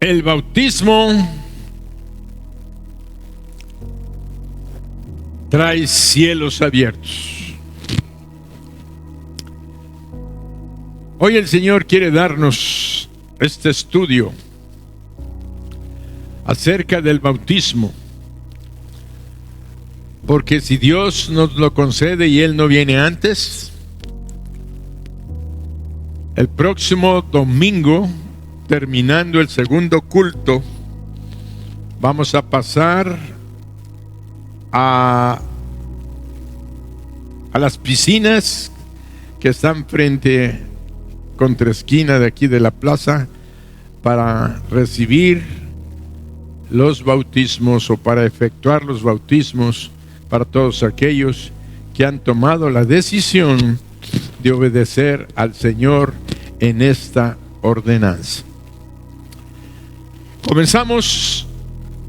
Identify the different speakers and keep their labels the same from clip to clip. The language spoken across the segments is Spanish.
Speaker 1: El bautismo trae cielos abiertos. Hoy el Señor quiere darnos este estudio acerca del bautismo, porque si Dios nos lo concede y Él no viene antes, el próximo domingo, terminando el segundo culto, vamos a pasar a las piscinas que están frente, contra esquina de aquí de la plaza, para recibir los bautismos o para efectuar los bautismos para todos aquellos que han tomado la decisión de obedecer al Señor en esta ordenanza. Comenzamos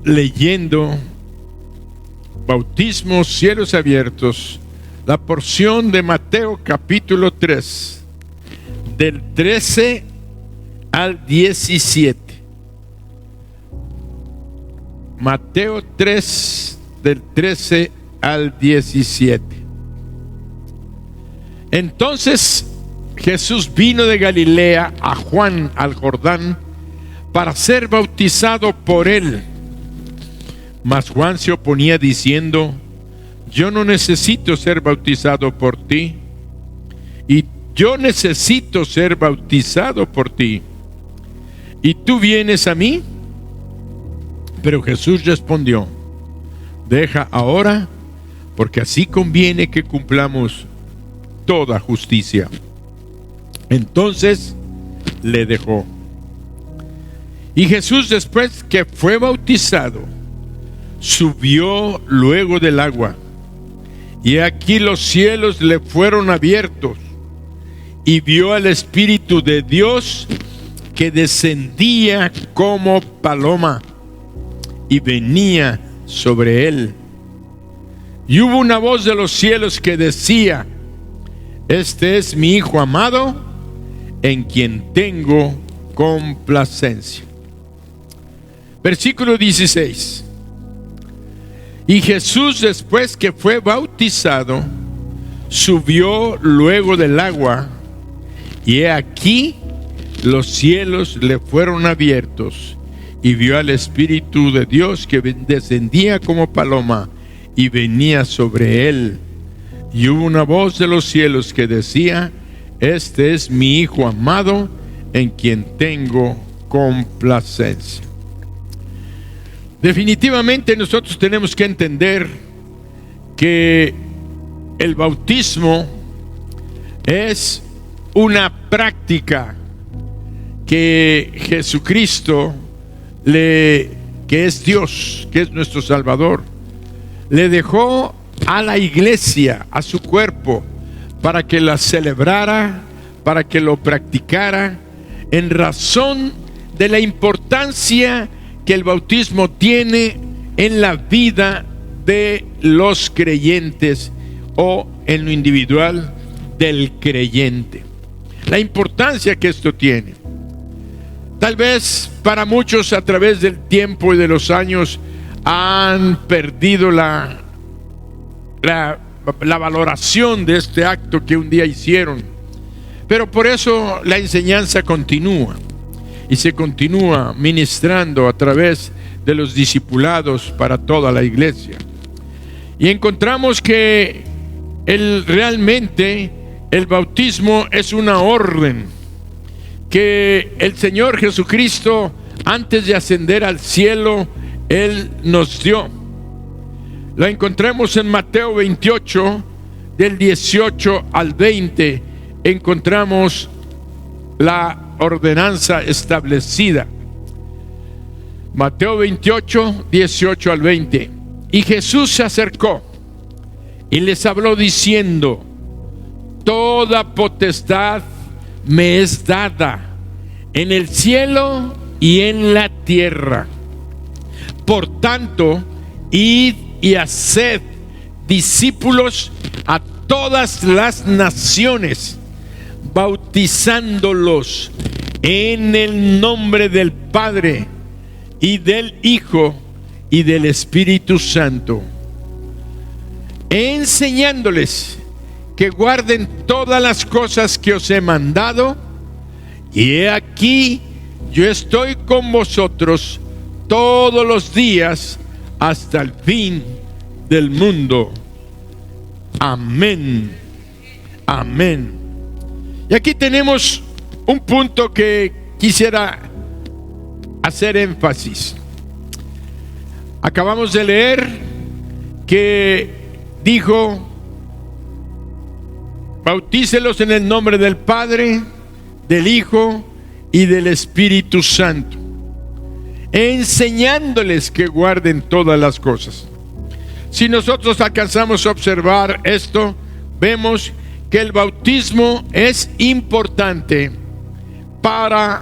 Speaker 1: leyendo bautismos, cielos abiertos, la porción de Mateo capítulo 3, del 13 al 17. Mateo 3, del 13 al 17. Entonces Jesús vino de Galilea a Juan al Jordán para ser bautizado por él. Mas Juan se oponía diciendo: yo no necesito ser bautizado por ti, y yo necesito ser bautizado por ti, ¿y tú vienes a mí? Pero Jesús respondió: deja ahora, porque así conviene que cumplamos toda justicia. Entonces le dejó. Y Jesús, después que fue bautizado, subió luego del agua, y aquí los cielos le fueron abiertos, y vio al Espíritu de Dios que descendía como paloma y venía sobre él. Y hubo una voz de los cielos que decía: este es mi Hijo amado, en quien tengo complacencia. Versículo 16. Y Jesús, después que fue bautizado, subió luego del agua, y he aquí los cielos le fueron abiertos, y vio al Espíritu de Dios que descendía como paloma y venía sobre él. Y hubo una voz de los cielos que decía: este es mi Hijo amado, en quien tengo complacencia. Definitivamente nosotros tenemos que entender que el bautismo es una práctica que Jesucristo, que es Dios, que es nuestro Salvador, le dejó a la iglesia, a su cuerpo, para que la celebrara, para que lo practicara, en razón de la importancia que el bautismo tiene en la vida de los creyentes, o en lo individual del creyente. La importancia que esto tiene. Tal vez para muchos, a través del tiempo y de los años, han perdido la valoración de este acto que un día hicieron. Pero por eso la enseñanza continúa, y se continúa ministrando a través de los discipulados para toda la iglesia. Y encontramos que realmente el bautismo es una orden que el Señor Jesucristo, antes de ascender al cielo, Él nos dio. La encontramos en Mateo 28, del 18 al 20. Encontramos la ordenanza establecida. Mateo 28, 18 al 20. Y Jesús se acercó y les habló diciendo: toda potestad me es dada en el cielo y en la tierra. Por tanto, id y haced discípulos a todas las naciones, bautizándolos en el nombre del Padre y del Hijo y del Espíritu Santo, enseñándoles que guarden todas las cosas que os he mandado, y he aquí, yo estoy con vosotros todos los días hasta el fin del mundo. Amén. Amén. Y aquí tenemos un punto que quisiera hacer énfasis. Acabamos de leer que dijo: bautícelos en el nombre del Padre, del Hijo y del Espíritu Santo, enseñándoles que guarden todas las cosas. Si nosotros alcanzamos a observar esto, vemos que el bautismo es importante para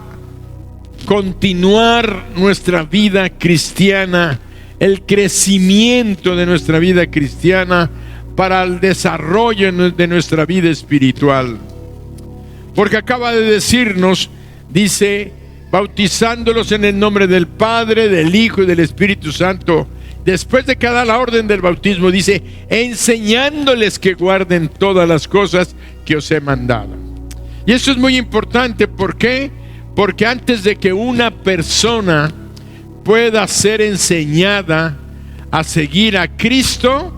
Speaker 1: continuar nuestra vida cristiana, el crecimiento de nuestra vida cristiana, para el desarrollo de nuestra vida espiritual. Porque acaba de decirnos, dice, bautizándolos en el nombre del Padre, del Hijo y del Espíritu Santo. Después de que da la orden del bautismo, dice, enseñándoles que guarden todas las cosas que os he mandado. Y eso es muy importante. ¿Por qué? Porque antes de que una persona pueda ser enseñada a seguir a Cristo,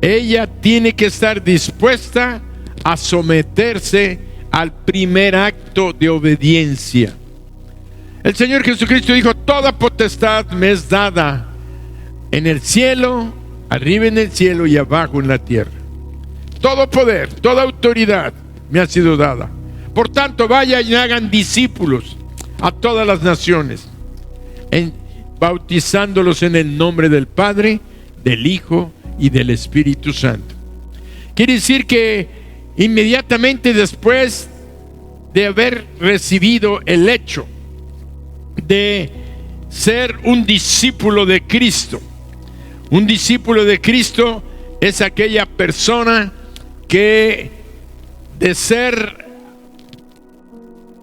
Speaker 1: ella tiene que estar dispuesta a someterse al primer acto de obediencia. El Señor Jesucristo dijo: toda potestad me es dada en el cielo, arriba en el cielo y abajo en la tierra. Todo poder, toda autoridad me ha sido dada. Por tanto, vayan y hagan discípulos a todas las naciones, bautizándolos en el nombre del Padre, del Hijo y del Espíritu Santo. Quiere decir que inmediatamente después de haber recibido el hecho de ser un discípulo de Cristo, un discípulo de Cristo es aquella persona que, de ser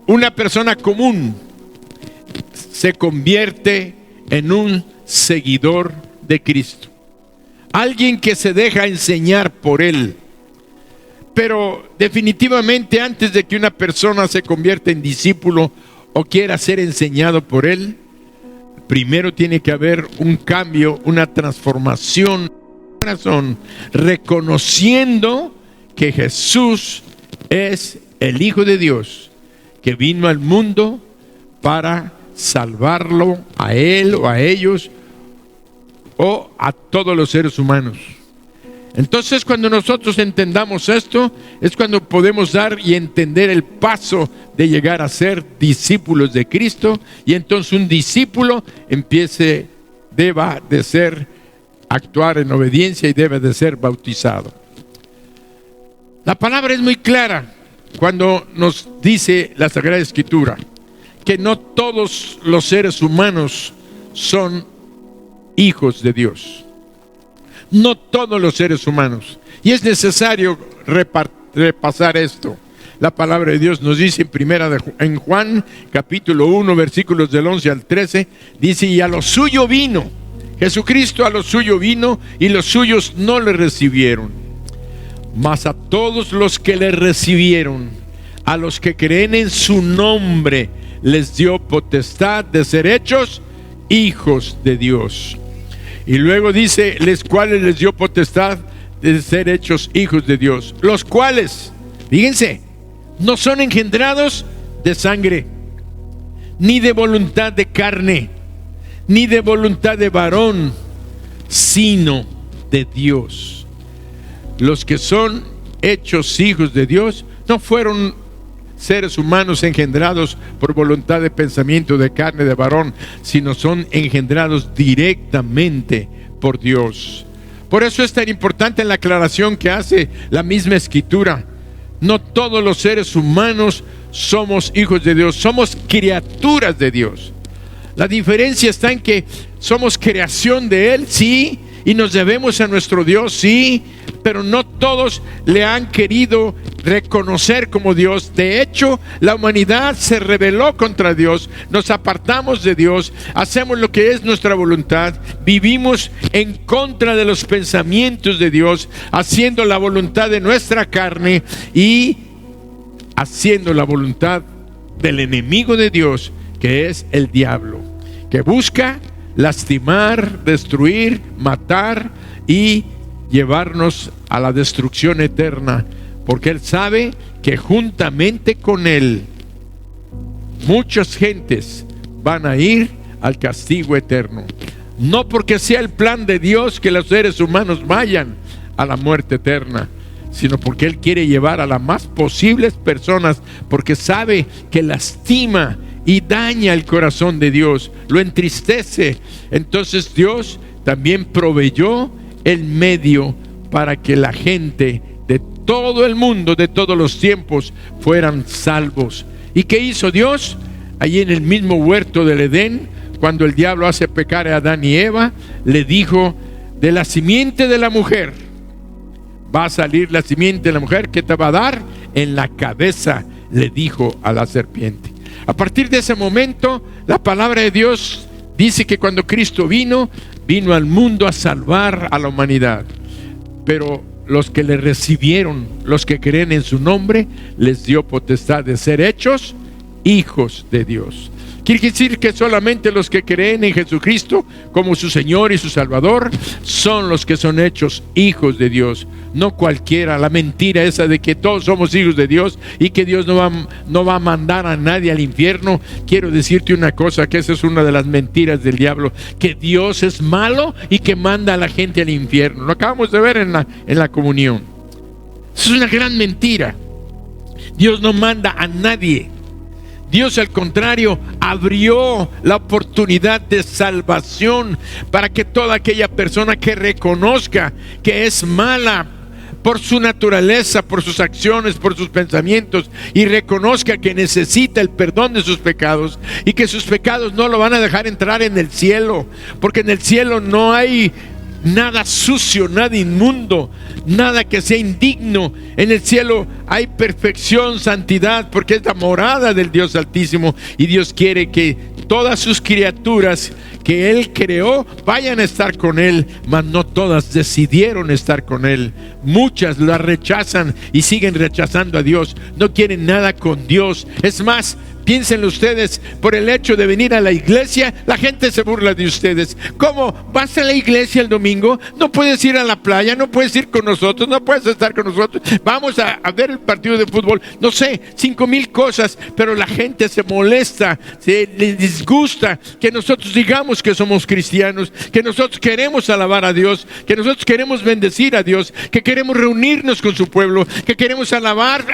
Speaker 1: una persona común, se convierte en un seguidor de Cristo. Alguien que se deja enseñar por Él. Pero definitivamente, antes de que una persona se convierta en discípulo o quiera ser enseñado por Él, primero tiene que haber un cambio, una transformación en el corazón, reconociendo que Jesús es el Hijo de Dios, que vino al mundo para salvarlo a Él o a ellos o a todos los seres humanos. Entonces, cuando nosotros entendamos esto, es cuando podemos dar y entender el paso de llegar a ser discípulos de Cristo. Y entonces un discípulo deba de ser, actuar en obediencia y debe de ser bautizado. La palabra es muy clara cuando nos dice la Sagrada Escritura que no todos los seres humanos son hijos de Dios. No todos los seres humanos. Y es necesario repasar esto. La palabra de Dios nos dice en Juan capítulo 1 versículos del 11 al 13, dice: y a lo suyo vino, Jesucristo a lo suyo vino, y los suyos no le recibieron. Mas a todos los que le recibieron, a los que creen en su nombre, les dio potestad de ser hechos hijos de Dios. Y luego dice, los cuales les dio potestad de ser hechos hijos de Dios, los cuales, fíjense, no son engendrados de sangre, ni de voluntad de carne, ni de voluntad de varón, sino de Dios. Los que son hechos hijos de Dios no fueron seres humanos engendrados por voluntad de pensamiento de carne de varón, sino son engendrados directamente por Dios. Por eso es tan importante la aclaración que hace la misma Escritura. No todos los seres humanos somos hijos de Dios, somos criaturas de Dios. La diferencia está en que somos creación de Él, sí, y nos debemos a nuestro Dios, sí, pero no todos le han querido reconocer como Dios. De hecho, la humanidad se rebeló contra Dios, nos apartamos de Dios, hacemos lo que es nuestra voluntad, vivimos en contra de los pensamientos de Dios, haciendo la voluntad de nuestra carne y haciendo la voluntad del enemigo de Dios, que es el diablo, que busca lastimar, destruir, matar y llevarnos a la destrucción eterna, porque él sabe que juntamente con él muchas gentes van a ir al castigo eterno. No porque sea el plan de Dios que los seres humanos vayan a la muerte eterna, sino porque él quiere llevar a las más posibles personas, porque sabe que lastima y daña el corazón de Dios, lo entristece. Entonces Dios también proveyó el medio para que la gente de todo el mundo, de todos los tiempos, fueran salvos. ¿Y qué hizo Dios? Allí en el mismo huerto del Edén, cuando el diablo hace pecar a Adán y Eva, le dijo: de la simiente de la mujer va a salir la simiente de la mujer que te va a dar en la cabeza, le dijo a la serpiente. A partir de ese momento, la palabra de Dios dice que cuando Cristo vino al mundo a salvar a la humanidad. Pero los que le recibieron, los que creen en su nombre, les dio potestad de ser hechos hijos de Dios. Quiere decir que solamente los que creen en Jesucristo como su Señor y su Salvador son los que son hechos hijos de Dios, no cualquiera. La mentira esa de que todos somos hijos de Dios y que Dios no va a mandar a nadie al infierno. Quiero decirte una cosa, que esa es una de las mentiras del diablo, que Dios es malo y que manda a la gente al infierno. Lo acabamos de ver en la comunión. Eso es una gran mentira. Dios no manda a nadie. Dios, al contrario, abrió la oportunidad de salvación para que toda aquella persona que reconozca que es mala por su naturaleza, por sus acciones, por sus pensamientos, y reconozca que necesita el perdón de sus pecados, y que sus pecados no lo van a dejar entrar en el cielo, porque en el cielo no hay nada sucio, nada inmundo, nada que sea indigno. En el cielo hay perfección, santidad, porque es la morada del Dios Altísimo, y Dios quiere que todas sus criaturas que Él creó vayan a estar con Él, mas no todas decidieron estar con Él. Muchas la rechazan y siguen rechazando a Dios, no quieren nada con Dios. Es más, piénsenlo ustedes, por el hecho de venir a la iglesia, la gente se burla de ustedes. ¿Cómo? ¿Vas a la iglesia el domingo? ¿No puedes ir a la playa? ¿No puedes ir con nosotros? ¿No puedes estar con nosotros? Vamos a ver el partido de fútbol. No sé, 5,000 cosas, pero la gente se molesta, se les disgusta que nosotros digamos que somos cristianos, que nosotros queremos alabar a Dios, que nosotros queremos bendecir a Dios, que queremos reunirnos con su pueblo, que queremos alabar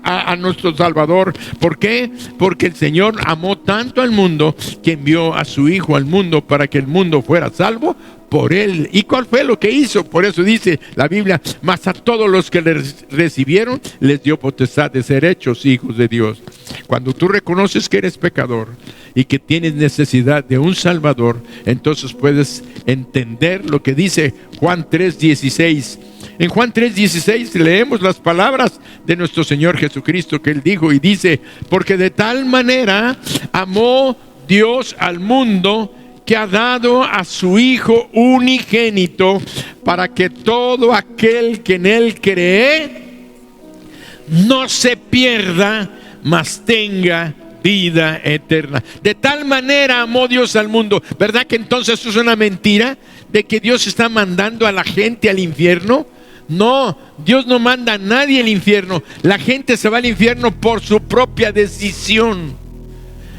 Speaker 1: a nuestro Salvador. ¿Por qué? Porque el Señor amó tanto al mundo que envió a su Hijo al mundo para que el mundo fuera salvo por Él. ¿Y cuál fue lo que hizo? Por eso dice la Biblia: mas a todos los que le recibieron les dio potestad de ser hechos hijos de Dios. Cuando tú reconoces que eres pecador y que tienes necesidad de un Salvador, entonces puedes entender lo que dice Juan 3:16. En Juan 3:16 leemos las palabras de nuestro Señor Jesucristo, que Él dijo y dice: porque de tal manera amó Dios al mundo, que ha dado a su Hijo unigénito, para que todo aquel que en Él cree no se pierda, mas tenga vida eterna. De tal manera amó Dios al mundo. ¿Verdad que entonces eso es una mentira? ¿De que Dios está mandando a la gente al infierno? No, Dios no manda a nadie al infierno. La gente se va al infierno por su propia decisión.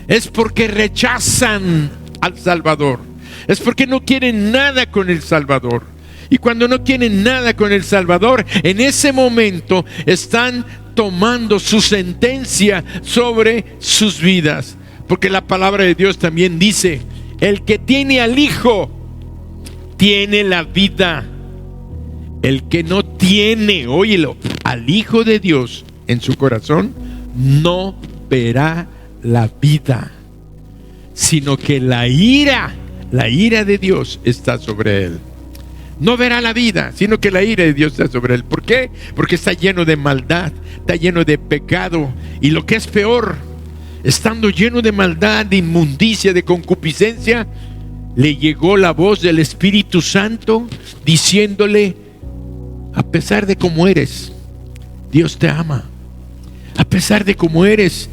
Speaker 1: Es porque rechazan al Salvador. Es porque no quieren nada con el Salvador. Y cuando no quieren nada con el Salvador, en ese momento están tomando su sentencia sobre sus vidas. Porque la palabra de Dios también dice: el que tiene al Hijo tiene la vida. El que no tiene, óyelo, al Hijo de Dios en su corazón, no verá la vida, sino que la ira de Dios está sobre él. no verá la vida, sino que la ira de Dios está sobre él. ¿Por qué? Porque está lleno de maldad, está lleno de pecado. Y lo que es peor, estando lleno de maldad, de inmundicia, de concupiscencia, le llegó la voz del Espíritu Santo diciéndole: a pesar de cómo eres, Dios te ama. A pesar de cómo eres,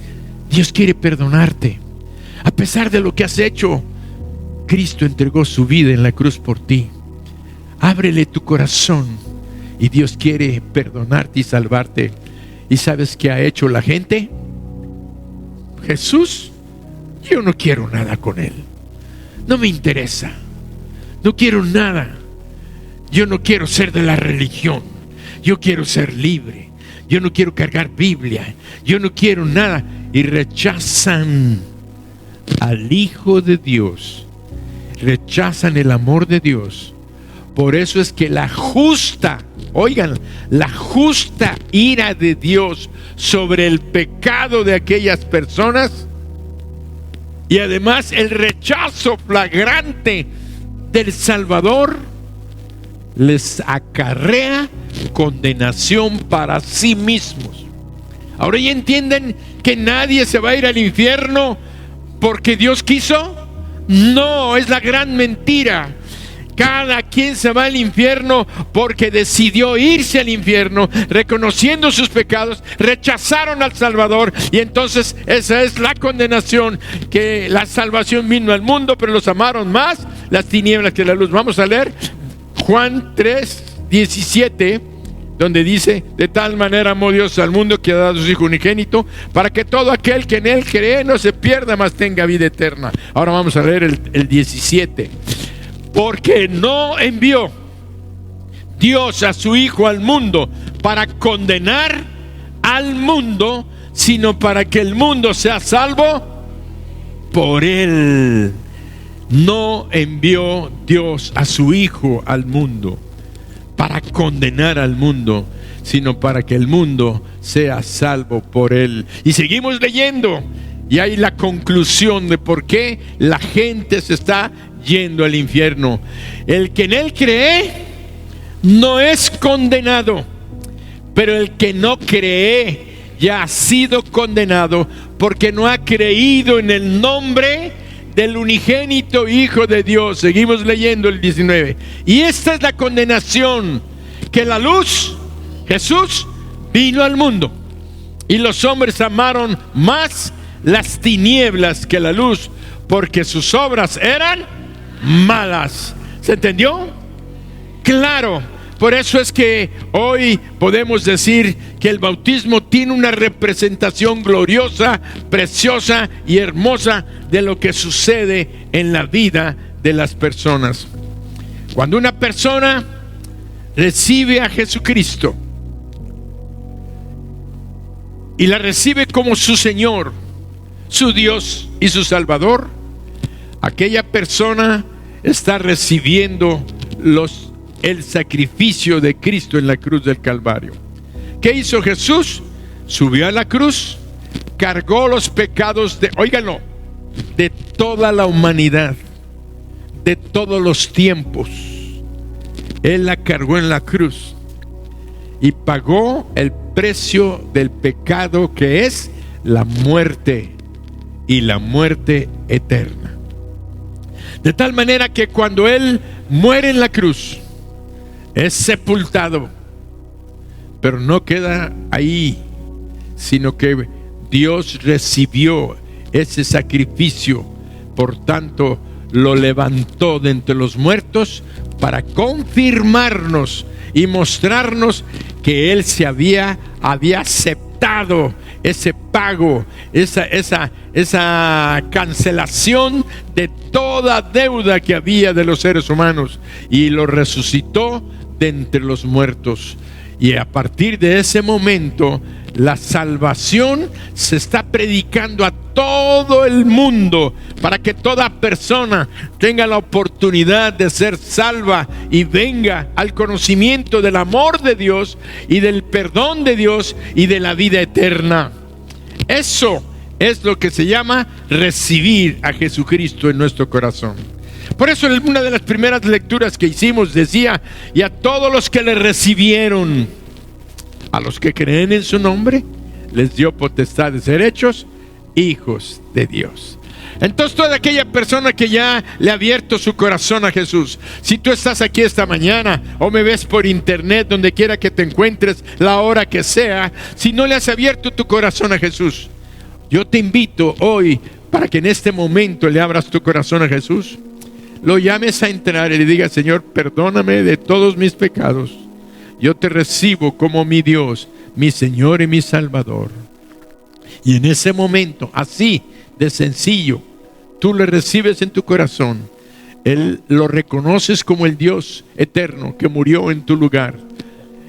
Speaker 1: Dios quiere perdonarte. A pesar de lo que has hecho, Cristo entregó su vida en la cruz por ti. Ábrele tu corazón y Dios quiere perdonarte y salvarte. ¿Y sabes qué ha hecho la gente? Jesús, yo no quiero nada con él. No me interesa. No quiero nada. Yo no quiero ser de la religión. Yo quiero ser libre. Yo no quiero cargar Biblia. Yo no quiero nada. Y rechazan al Hijo de Dios. Rechazan el amor de Dios. Por eso es que la justa ira de Dios sobre el pecado de aquellas personas, y además el rechazo flagrante del Salvador, les acarrea condenación para sí mismos. Ahora ya entienden que nadie se va a ir al infierno porque Dios quiso. No, es la gran mentira. Cada quien se va al infierno porque decidió irse al infierno, reconociendo sus pecados, rechazaron al Salvador, y entonces esa es la condenación, que la salvación vino al mundo, pero los amaron más las tinieblas que la luz. Vamos a leer Juan 3:17, donde dice: de tal manera amó Dios al mundo que ha dado a su Hijo unigénito, para que todo aquel que en él cree no se pierda, mas tenga vida eterna. Ahora vamos a leer el 17. Porque no envió Dios a su Hijo al mundo para condenar al mundo, sino para que el mundo sea salvo por él. No envió Dios a su Hijo al mundo para condenar al mundo, sino para que el mundo sea salvo por él. Y seguimos leyendo, y hay la conclusión de por qué la gente se está yendo al infierno. El que en él cree no es condenado, pero el que no cree ya ha sido condenado, porque no ha creído en el nombre del unigénito Hijo de Dios. Seguimos leyendo el 19. Y esta es la condenación, que la luz, Jesús, vino al mundo, y los hombres amaron más las tinieblas que la luz, porque sus obras eran malas. ¿Se entendió? Claro. Por eso es que hoy podemos decir que el bautismo tiene una representación gloriosa, preciosa y hermosa de lo que sucede en la vida de las personas. Cuando una persona recibe a Jesucristo y la recibe como su Señor, su Dios y su Salvador, aquella persona está recibiendo el sacrificio de Cristo en la cruz del Calvario. ¿Qué hizo Jesús? Subió a la cruz, cargó los pecados de toda la humanidad, de todos los tiempos. Él la cargó en la cruz y pagó el precio del pecado, que es la muerte, y la muerte eterna. De tal manera que cuando Él muere en la cruz, es sepultado, pero no queda ahí, sino que Dios recibió ese sacrificio. Por tanto, lo levantó de entre los muertos para confirmarnos y mostrarnos que Él se había aceptado ese pago, esa cancelación de toda deuda que había de los seres humanos, y lo resucitó de entre los muertos. Y a partir de ese momento, la salvación se está predicando a todo el mundo, para que toda persona tenga la oportunidad de ser salva y venga al conocimiento del amor de Dios y del perdón de Dios y de la vida eterna. Eso es lo que se llama recibir a Jesucristo en nuestro corazón. Por eso en una de las primeras lecturas que hicimos decía: y a todos los que le recibieron, a los que creen en su nombre, les dio potestad de ser hechos hijos de Dios. Entonces toda aquella persona que ya le ha abierto su corazón a Jesús, si tú estás aquí esta mañana o me ves por internet, donde quiera que te encuentres, la hora que sea, si no le has abierto tu corazón a Jesús, yo te invito hoy para que en este momento le abras tu corazón a Jesús, lo llames a entrar y le digas: Señor, perdóname de todos mis pecados, yo te recibo como mi Dios, mi Señor y mi Salvador. Y en ese momento, así de sencillo, tú le recibes en tu corazón. Él lo reconoces como el Dios eterno que murió en tu lugar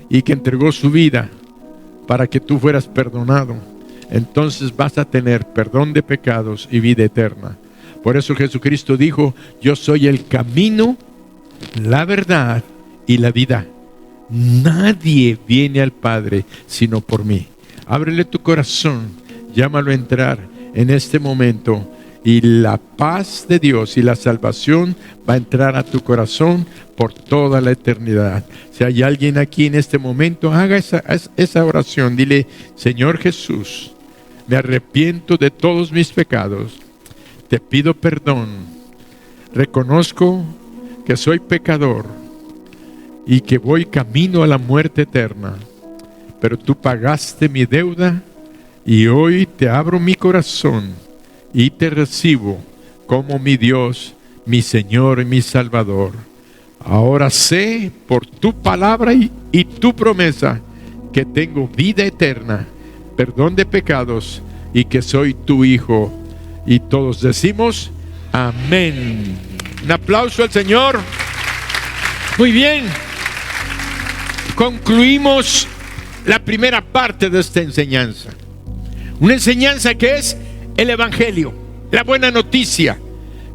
Speaker 1: y que entregó su vida para que tú fueras perdonado. Entonces vas a tener perdón de pecados y vida eterna. Por eso Jesucristo dijo: yo soy el camino, la verdad y la vida. Nadie viene al Padre sino por mí. Ábrele tu corazón, llámalo a entrar en este momento, y la paz de Dios y la salvación va a entrar a tu corazón por toda la eternidad. Si hay alguien aquí en este momento, haga esa oración. Dile: Señor Jesús, me arrepiento de todos mis pecados, te pido perdón, reconozco que soy pecador y que voy camino a la muerte eterna, pero tú pagaste mi deuda y hoy te abro mi corazón y te recibo como mi Dios, mi Señor y mi Salvador. Ahora sé por tu palabra y tu promesa que tengo vida eterna, perdón de pecados y que soy tu hijo. Y todos decimos amén. Un aplauso al Señor. Muy bien. Concluimos la primera parte de esta enseñanza. Una enseñanza que es el Evangelio, la buena noticia.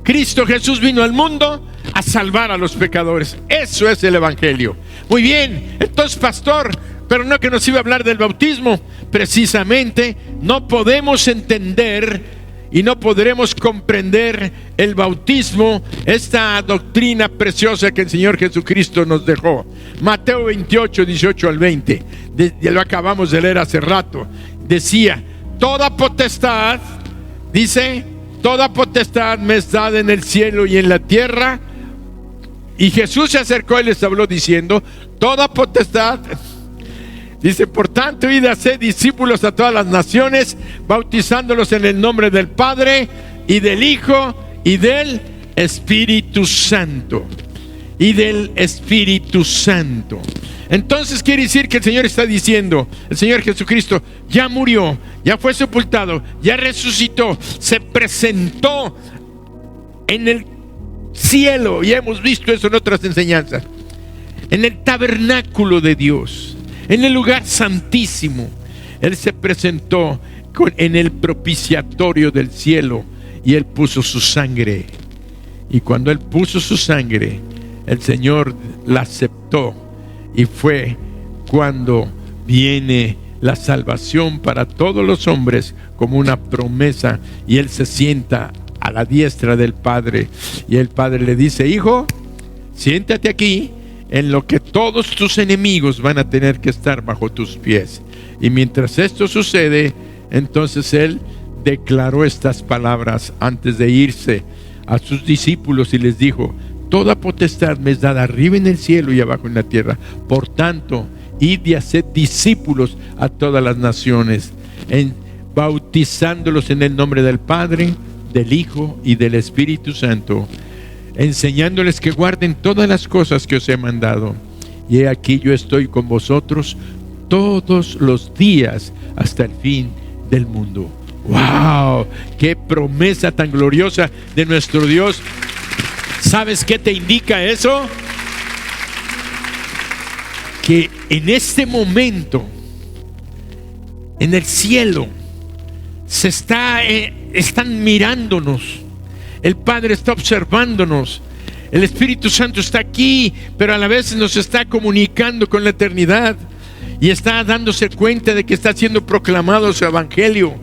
Speaker 1: Cristo Jesús vino al mundo a salvar a los pecadores. Eso es el Evangelio. Muy bien, entonces, pastor, pero no que nos iba a hablar del bautismo. Precisamente no podemos entender y no podremos comprender el bautismo, esta doctrina preciosa que el Señor Jesucristo nos dejó. Mateo 28, 18 al 20, ya lo acabamos de leer hace rato. Decía: toda potestad, dice, toda potestad me es dada en el cielo y en la tierra. Y Jesús se acercó y les habló diciendo: toda potestad, dice, por tanto, id a hacer discípulos a todas las naciones, bautizándolos en el nombre del Padre y del Hijo y del Espíritu Santo. Y del Espíritu Santo. Entonces quiere decir que el Señor está diciendo, el Señor Jesucristo ya murió, ya fue sepultado, ya resucitó, se presentó en el cielo, y hemos visto eso en otras enseñanzas, en el tabernáculo de Dios, en el lugar santísimo. Él se presentó en el propiciatorio del cielo y Él puso su sangre. Y cuando Él puso su sangre, el Señor la aceptó, y fue cuando viene la salvación para todos los hombres como una promesa. Y Él se sienta a la diestra del Padre, y el Padre le dice: hijo, siéntate aquí, en lo que todos tus enemigos van a tener que estar bajo tus pies. Y mientras esto sucede, entonces Él declaró estas palabras antes de irse a sus discípulos y les dijo: toda potestad me es dada arriba en el cielo y abajo en la tierra. Por tanto, id y haced discípulos a todas las naciones, bautizándolos en el nombre del Padre, del Hijo y del Espíritu Santo, enseñándoles que guarden todas las cosas que os he mandado. Y he aquí, yo estoy con vosotros todos los días hasta el fin del mundo. ¡Wow! ¡Qué promesa tan gloriosa de nuestro Dios! ¿Sabes qué te indica eso? Que en este momento, en el cielo, están mirándonos. El Padre está observándonos. El Espíritu Santo está aquí, pero a la vez nos está comunicando con la eternidad y está dándose cuenta de que está siendo proclamado su evangelio.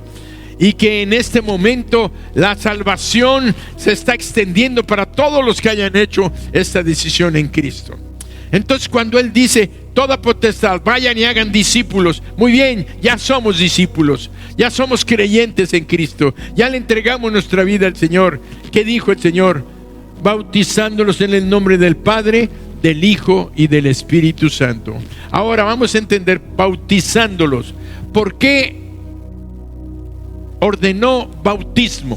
Speaker 1: y que en este momento la salvación se está extendiendo para todos los que hayan hecho esta decisión en Cristo. Entonces, cuando Él dice toda potestad, vayan y hagan discípulos, muy bien, ya somos discípulos, ya somos creyentes en Cristo, ya le entregamos nuestra vida al Señor. ¿Qué dijo el Señor? Bautizándolos en el nombre del Padre, del Hijo y del Espíritu Santo. Ahora vamos a entender, bautizándolos. ¿Por qué ordenó bautismo?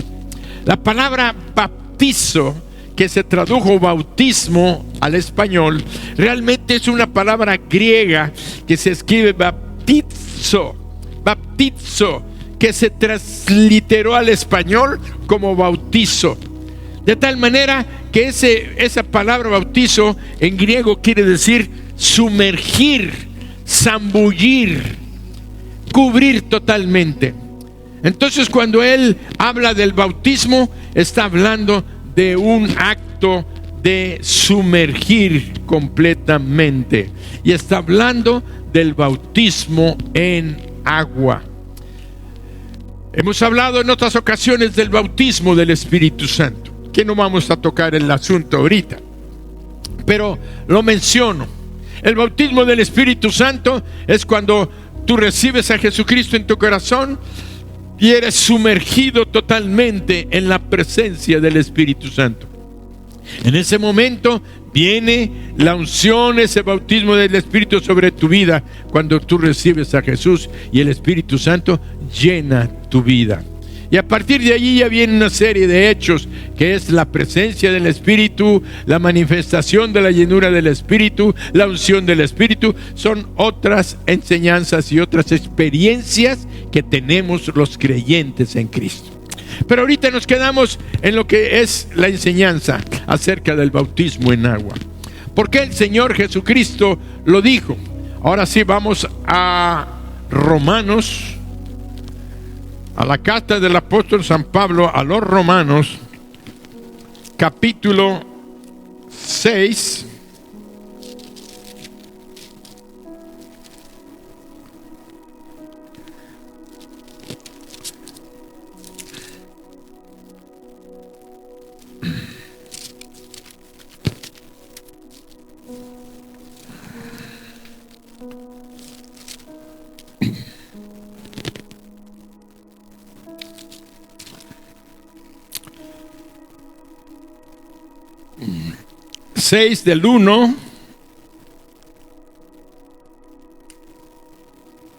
Speaker 1: La palabra bautizo, que se tradujo bautismo al español, realmente es una palabra griega que se escribe baptizo, que se transliteró al español como bautizo. De tal manera que esa palabra bautizo en griego quiere decir sumergir, zambullir, cubrir totalmente. Entonces, cuando Él habla del bautismo, está hablando de un acto de sumergir completamente, y está hablando del bautismo en agua. Hemos hablado en otras ocasiones del bautismo del Espíritu Santo, que no vamos a tocar el asunto ahorita, pero lo menciono. El bautismo del Espíritu Santo es cuando tú recibes a Jesucristo en tu corazón y eres sumergido totalmente en la presencia del Espíritu Santo. En ese momento viene la unción, ese bautismo del Espíritu sobre tu vida, cuando tú recibes a Jesús y el Espíritu Santo llena tu vida. Y a partir de allí ya viene una serie de hechos, que es la presencia del Espíritu, la manifestación de la llenura del Espíritu, la unción del Espíritu. Son otras enseñanzas y otras experiencias que tenemos los creyentes en Cristo. Pero ahorita nos quedamos en lo que es la enseñanza acerca del bautismo en agua. Porque el Señor Jesucristo lo dijo. Ahora sí, vamos a Romanos, a la carta del apóstol San Pablo a los Romanos, capítulo 6. Del 1,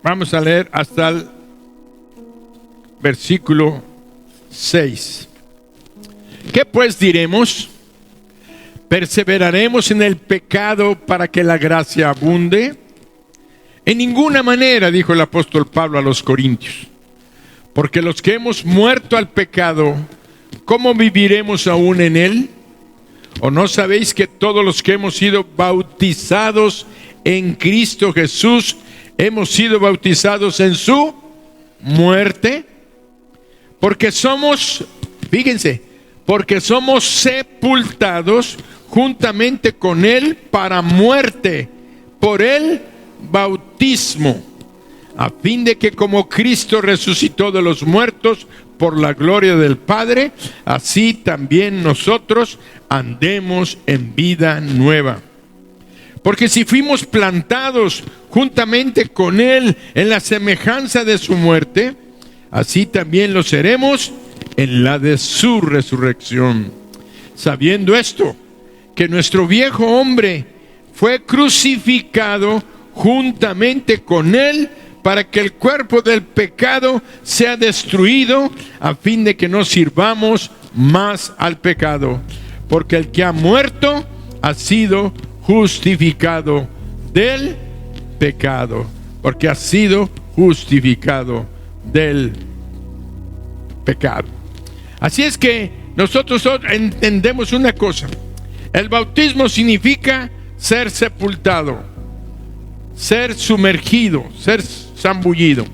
Speaker 1: vamos a leer hasta el versículo 6. ¿Qué pues diremos? ¿Perseveraremos en el pecado para que la gracia abunde? En ninguna manera, dijo el apóstol Pablo a los Corintios, porque los que hemos muerto al pecado, ¿cómo viviremos aún en él? ¿O no sabéis que todos los que hemos sido bautizados en Cristo Jesús, hemos sido bautizados en su muerte? Porque somos, fíjense, porque somos sepultados juntamente con Él para muerte, por el bautismo, a fin de que como Cristo resucitó de los muertos por la gloria del Padre, así también nosotros andemos en vida nueva. Porque si fuimos plantados juntamente con Él en la semejanza de su muerte, así también lo seremos en la de su resurrección. Sabiendo esto, que nuestro viejo hombre fue crucificado juntamente con Él, para que el cuerpo del pecado sea destruido, a fin de que no sirvamos más al pecado. Porque el que ha muerto ha sido justificado del pecado. Porque ha sido justificado del pecado. Así es que nosotros entendemos una cosa. El bautismo significa ser sepultado, ser sumergido, ser zambullido.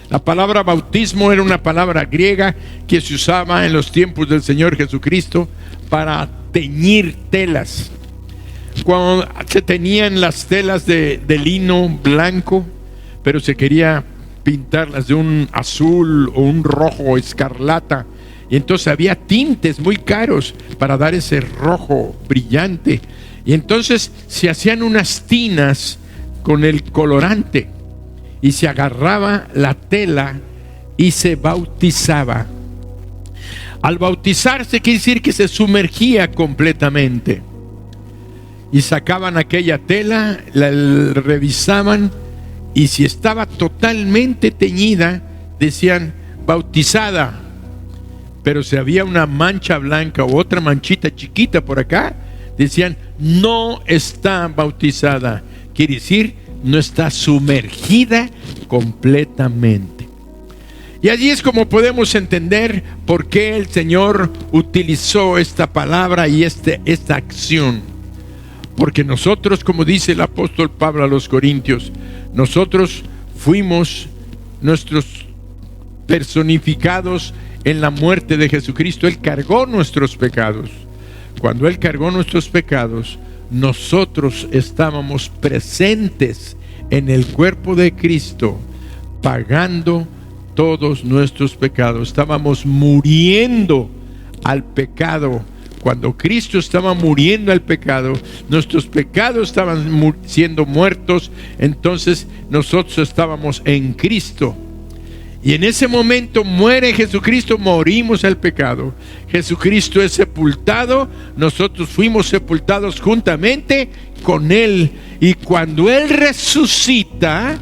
Speaker 1: La palabra bautismo era una palabra griega que se usaba en los tiempos del Señor Jesucristo para teñir telas. Cuando se tenían las telas de lino blanco, pero se quería pintarlas de un azul o un rojo escarlata. Y entonces había tintes muy caros para dar ese rojo brillante. Y entonces se hacían unas tinas con el colorante y se agarraba la tela y se bautizaba. Al bautizarse quiere decir que se sumergía completamente. Y sacaban aquella tela, la revisaban, y si estaba totalmente teñida, decían bautizada. Pero si había una mancha blanca o otra manchita chiquita por acá, decían no está bautizada. Quiere decir, no está sumergida completamente. Y allí es como podemos entender por qué el Señor utilizó esta palabra y esta acción. Porque nosotros, como dice el apóstol Pablo a los Corintios, nosotros fuimos nuestros personificados en la muerte de Jesucristo. Él cargó nuestros pecados. Cuando Él cargó nuestros pecados, nosotros estábamos presentes en el cuerpo de Cristo, pagando todos nuestros pecados. Estábamos muriendo al pecado. Cuando Cristo estaba muriendo al pecado, nuestros pecados estaban siendo muertos. Entonces nosotros estábamos en Cristo. Y en ese momento muere Jesucristo, morimos al pecado. Jesucristo es sepultado, nosotros fuimos sepultados juntamente con Él. Y cuando Él resucita,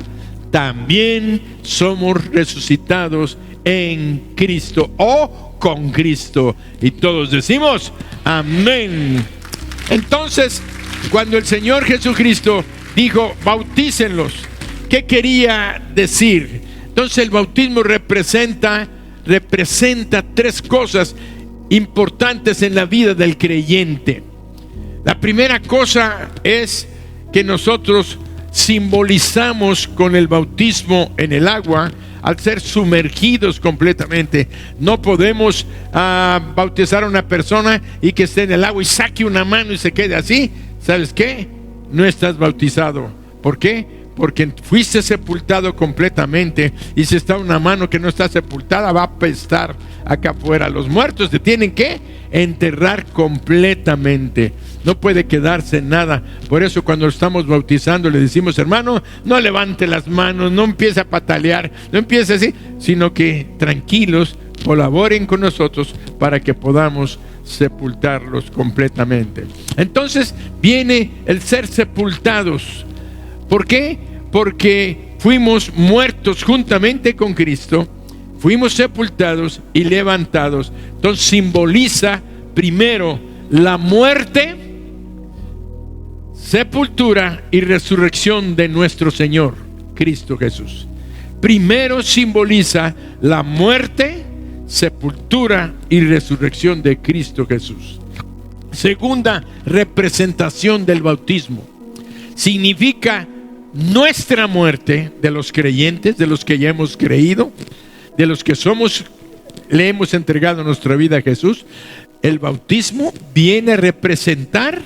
Speaker 1: también somos resucitados en Cristo o con Cristo. Y todos decimos amén. Entonces, cuando el Señor Jesucristo dijo bautícenlos, ¿qué quería decir? Entonces el bautismo representa tres cosas importantes en la vida del creyente. La primera cosa es que nosotros simbolizamos con el bautismo en el agua al ser sumergidos completamente. No podemos bautizar a una persona y que esté en el agua y saque una mano y se quede así. ¿Sabes qué? No estás bautizado. ¿Por qué? Porque fuiste sepultado completamente. Y si está una mano que no está sepultada, va a apestar acá afuera. Los muertos se tienen que enterrar completamente. No puede quedarse nada. Por eso cuando estamos bautizando le decimos, hermano, no levante las manos, no empiece a patalear, no empiece así, sino que tranquilos, colaboren con nosotros para que podamos sepultarlos completamente. Entonces viene el ser sepultados. ¿Por qué? Porque fuimos muertos juntamente con Cristo, fuimos sepultados y levantados. Entonces simboliza primero la muerte, sepultura y resurrección de nuestro Señor Cristo Jesús. Primero simboliza la muerte, sepultura y resurrección de Cristo Jesús. Segunda representación del bautismo. Significa nuestra muerte de los creyentes, de los que ya hemos creído, de los que le hemos entregado nuestra vida a Jesús. El bautismo viene a representar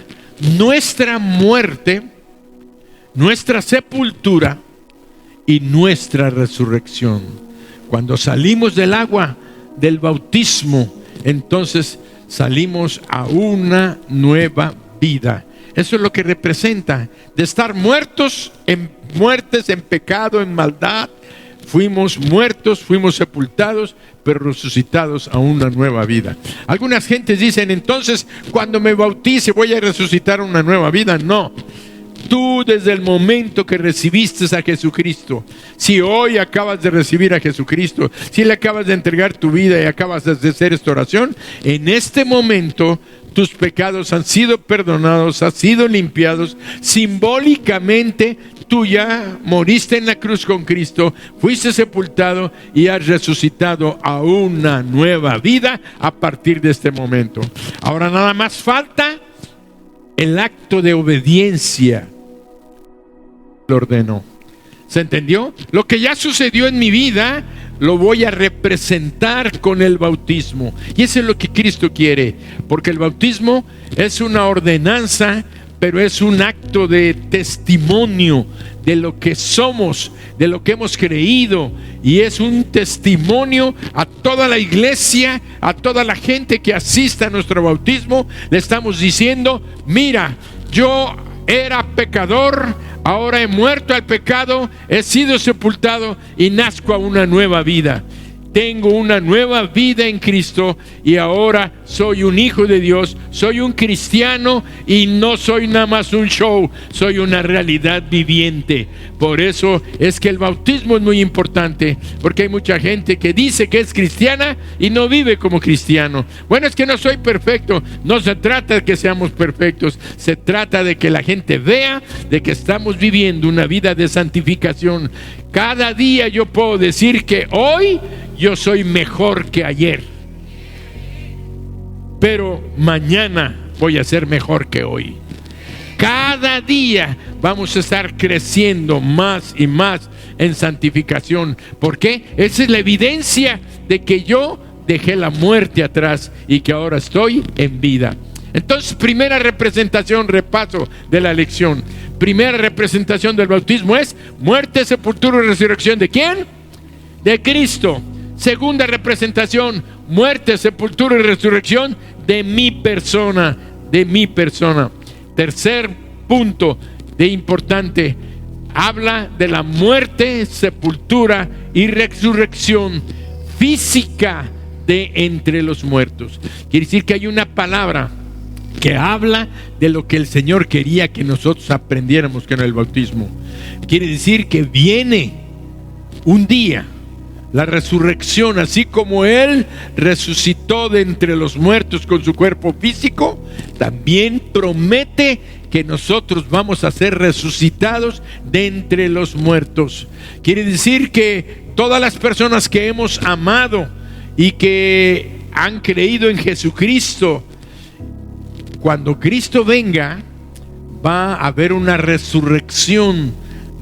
Speaker 1: nuestra muerte, nuestra sepultura y nuestra resurrección. Cuando salimos del agua del bautismo, entonces salimos a una nueva vida. Eso es lo que representa, de estar muertes en pecado, en maldad. Fuimos muertos, fuimos sepultados, pero resucitados a una nueva vida. Algunas gentes dicen, entonces, cuando me bautice voy a resucitar a una nueva vida. No. Tú desde el momento que recibiste a Jesucristo, si hoy acabas de recibir a Jesucristo, si le acabas de entregar tu vida y acabas de hacer esta oración, en este momento tus pecados han sido perdonados, han sido limpiados. Simbólicamente tú ya moriste en la cruz con Cristo, fuiste sepultado y has resucitado a una nueva vida a partir de este momento. Ahora nada más falta el acto de obediencia. Lo ordenó. ¿Se entendió? Lo que ya sucedió en mi vida lo voy a representar con el bautismo. Y eso es lo que Cristo quiere, porque el bautismo es una ordenanza, pero es un acto de testimonio de lo que somos, de lo que hemos creído, y es un testimonio a toda la iglesia, a toda la gente que asista a nuestro bautismo. Le estamos diciendo: mira, yo era pecador, ahora he muerto al pecado, he sido sepultado y nazco a una nueva vida. Tengo una nueva vida en Cristo y ahora soy un hijo de Dios, soy un cristiano y no soy nada más un show, soy una realidad viviente. Por eso es que el bautismo es muy importante, porque hay mucha gente que dice que es cristiana y no vive como cristiano. Bueno, es que no soy perfecto. No se trata de que seamos perfectos, se trata de que la gente vea de que estamos viviendo una vida de santificación. Cada día yo puedo decir que hoy yo soy mejor que ayer, pero mañana voy a ser mejor que hoy. Cada día vamos a estar creciendo más y más en santificación. ¿Por qué? Esa es la evidencia de que yo dejé la muerte atrás y que ahora estoy en vida. Entonces, primera representación, repaso de la lección. Primera representación del bautismo es muerte, sepultura y resurrección. ¿De quién? De Cristo. Segunda representación, muerte, sepultura y resurrección de mi persona, de mi persona. Tercer punto de importante, habla de la muerte, sepultura y resurrección física de entre los muertos. Quiere decir que hay una palabra que habla de lo que el Señor quería que nosotros aprendiéramos con el bautismo. Quiere decir que viene un día la resurrección, así como Él resucitó de entre los muertos con su cuerpo físico, también promete que nosotros vamos a ser resucitados de entre los muertos. Quiere decir que todas las personas que hemos amado y que han creído en Jesucristo, cuando Cristo venga, va a haber una resurrección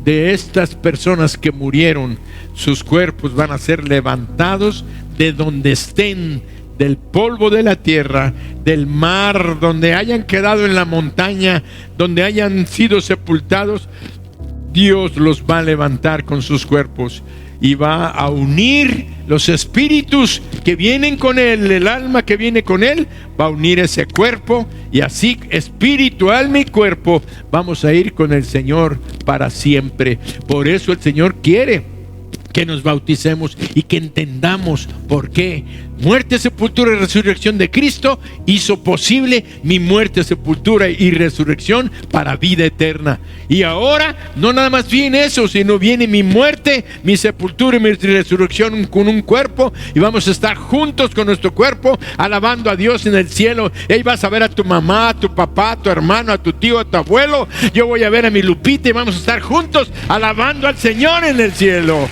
Speaker 1: de estas personas que murieron. Sus cuerpos van a ser levantados de donde estén, del polvo de la tierra, del mar, donde hayan quedado en la montaña, donde hayan sido sepultados. Dios los va a levantar con sus cuerpos y va a unir los espíritus que vienen con Él, el alma que viene con Él, va a unir ese cuerpo, y así espíritu, alma y cuerpo vamos a ir con el Señor para siempre. Por eso el Señor quiere que nos bauticemos y que entendamos por qué muerte, sepultura y resurrección de Cristo hizo posible mi muerte, sepultura y resurrección para vida eterna. Y ahora no nada más viene eso, sino viene mi muerte, mi sepultura y mi resurrección con un cuerpo, y vamos a estar juntos con nuestro cuerpo alabando a Dios en el cielo. Y ahí vas a ver a tu mamá, a tu papá, a tu hermano, a tu tío, a tu abuelo. Yo voy a ver a mi Lupita y vamos a estar juntos alabando al Señor en el cielo.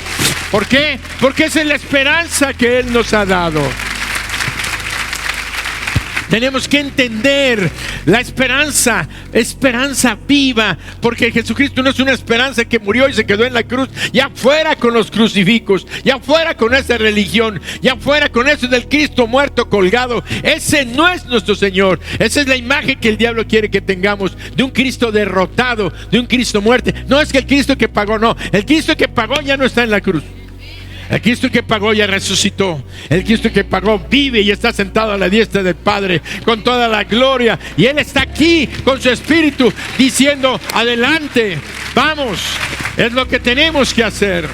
Speaker 1: ¿Por qué? Porque esa es la esperanza que Él nos ha dado. Tenemos que entender la esperanza, esperanza viva, porque Jesucristo no es una esperanza que murió y se quedó en la cruz, ya fuera con los crucifijos, ya fuera con esa religión, ya fuera con eso del Cristo muerto colgado. Ese no es nuestro Señor. Esa es la imagen que el diablo quiere que tengamos, de un Cristo derrotado, de un Cristo muerte. No es que el Cristo que pagó, no, el Cristo que pagó ya no está en la cruz. El Cristo que pagó ya resucitó. El Cristo que pagó vive y está sentado a la diestra del Padre con toda la gloria. Y Él está aquí con su Espíritu diciendo: adelante, vamos, es lo que tenemos que hacer.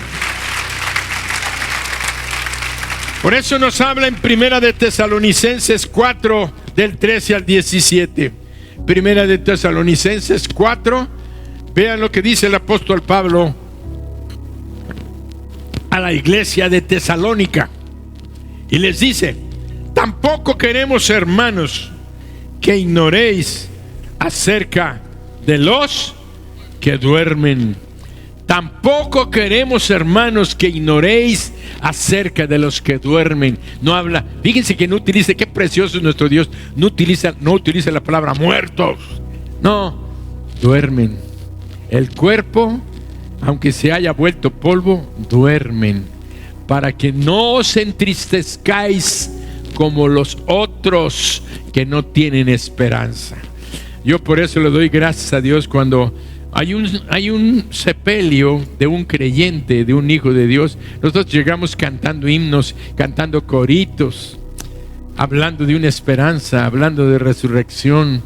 Speaker 1: Por eso nos habla en Primera de Tesalonicenses 4, del 13 al 17. Primera de Tesalonicenses 4. Vean lo que dice el apóstol Pablo a la iglesia de Tesalónica, y les dice: tampoco queremos, hermanos, que ignoréis acerca de los que duermen. Tampoco queremos, hermanos, que ignoréis acerca de los que duermen. No habla, fíjense que no utiliza, qué precioso es nuestro Dios, no utiliza la palabra muertos, no, duermen. El cuerpo, aunque se haya vuelto polvo, duermen, para que no os entristezcáis como los otros que no tienen esperanza. Yo por eso le doy gracias a Dios cuando Hay un sepelio de un creyente, de un hijo de Dios. Nosotros llegamos cantando himnos, cantando coritos, hablando de una esperanza, hablando de resurrección,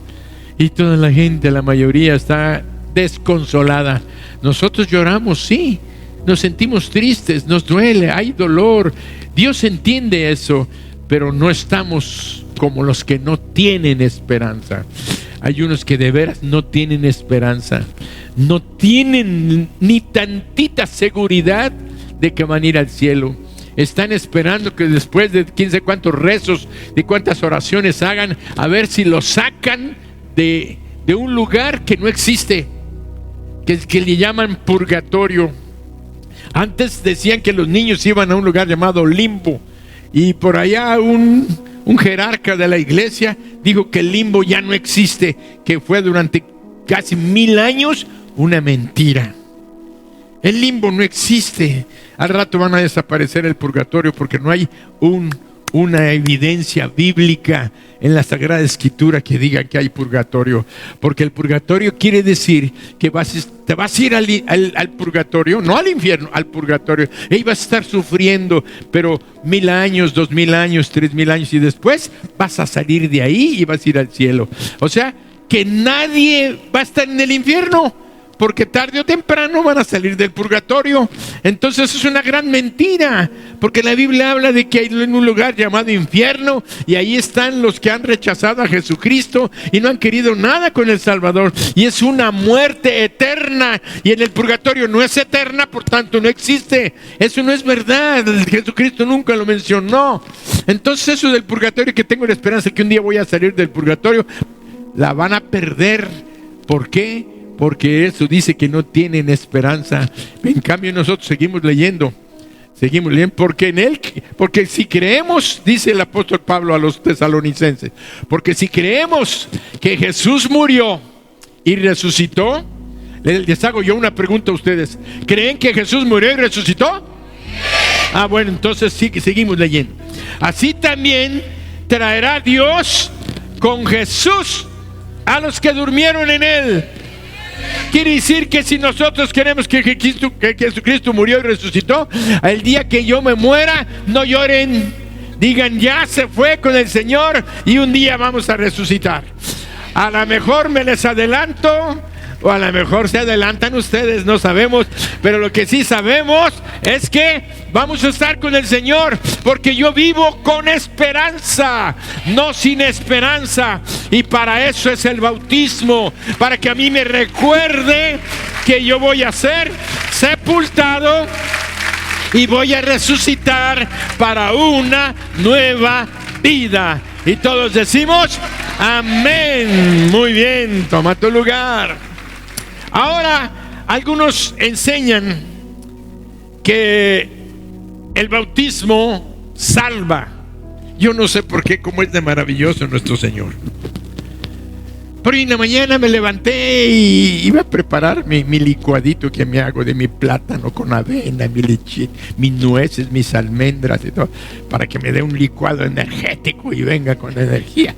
Speaker 1: y toda la gente, la mayoría, está desconsolada. Nosotros lloramos, sí, nos sentimos tristes, nos duele, hay dolor. Dios entiende eso, pero no estamos como los que no tienen esperanza. Hay unos que de veras no tienen esperanza, no tienen ni tantita seguridad de que van a ir al cielo. Están esperando que después de quién sabe cuántos rezos, de cuántas oraciones hagan, a ver si lo sacan de un lugar que no existe, que le llaman purgatorio. Antes decían que los niños iban a un lugar llamado limbo, y por allá un jerarca de la iglesia dijo que el limbo ya no existe, que fue durante casi 1000 años una mentira. El limbo no existe. Al rato van a desaparecer el purgatorio, porque no hay una evidencia bíblica en la Sagrada Escritura que diga que hay purgatorio. Porque el purgatorio quiere decir que te vas a ir al purgatorio, no al infierno, al purgatorio. Ahí vas a estar sufriendo, pero 1000 años, 2000 años, 3000 años, y después vas a salir de ahí y vas a ir al cielo. O sea, que nadie va a estar en el infierno, porque tarde o temprano van a salir del purgatorio. Entonces es una gran mentira, porque la Biblia habla de que hay un lugar llamado infierno, y ahí están los que han rechazado a Jesucristo y no han querido nada con el Salvador, y es una muerte eterna, y en el purgatorio no es eterna, por tanto no existe. Eso no es verdad, Jesucristo nunca lo mencionó. Entonces eso del purgatorio, que tengo la esperanza que un día voy a salir del purgatorio, la van a perder. ¿Por qué? Porque eso dice que no tienen esperanza. En cambio nosotros seguimos leyendo, porque si creemos, dice el apóstol Pablo a los tesalonicenses, porque si creemos que Jesús murió y resucitó, les hago yo una pregunta a ustedes: ¿creen que Jesús murió y resucitó? Ah, bueno, entonces sí, seguimos leyendo. Así también traerá Dios con Jesús a los que durmieron en él. Quiere decir que si nosotros queremos que Jesucristo murió y resucitó, el día que yo me muera, no lloren, digan: ya se fue con el Señor y un día vamos a resucitar. A lo mejor me les adelanto, o a lo mejor se adelantan ustedes, no sabemos, pero lo que sí sabemos es que vamos a estar con el Señor, porque yo vivo con esperanza, no sin esperanza, y para eso es el bautismo, para que a mí me recuerde que yo voy a ser sepultado y voy a resucitar para una nueva vida. Y todos decimos amén. Muy bien, toma tu lugar. Ahora, algunos enseñan que el bautismo salva. Yo no sé por qué, cómo es de maravilloso nuestro Señor. Pero en la mañana me levanté y iba a preparar mi licuadito que me hago de mi plátano con avena, mi leche, mis nueces, mis almendras y todo, para que me dé un licuado energético y venga con energía.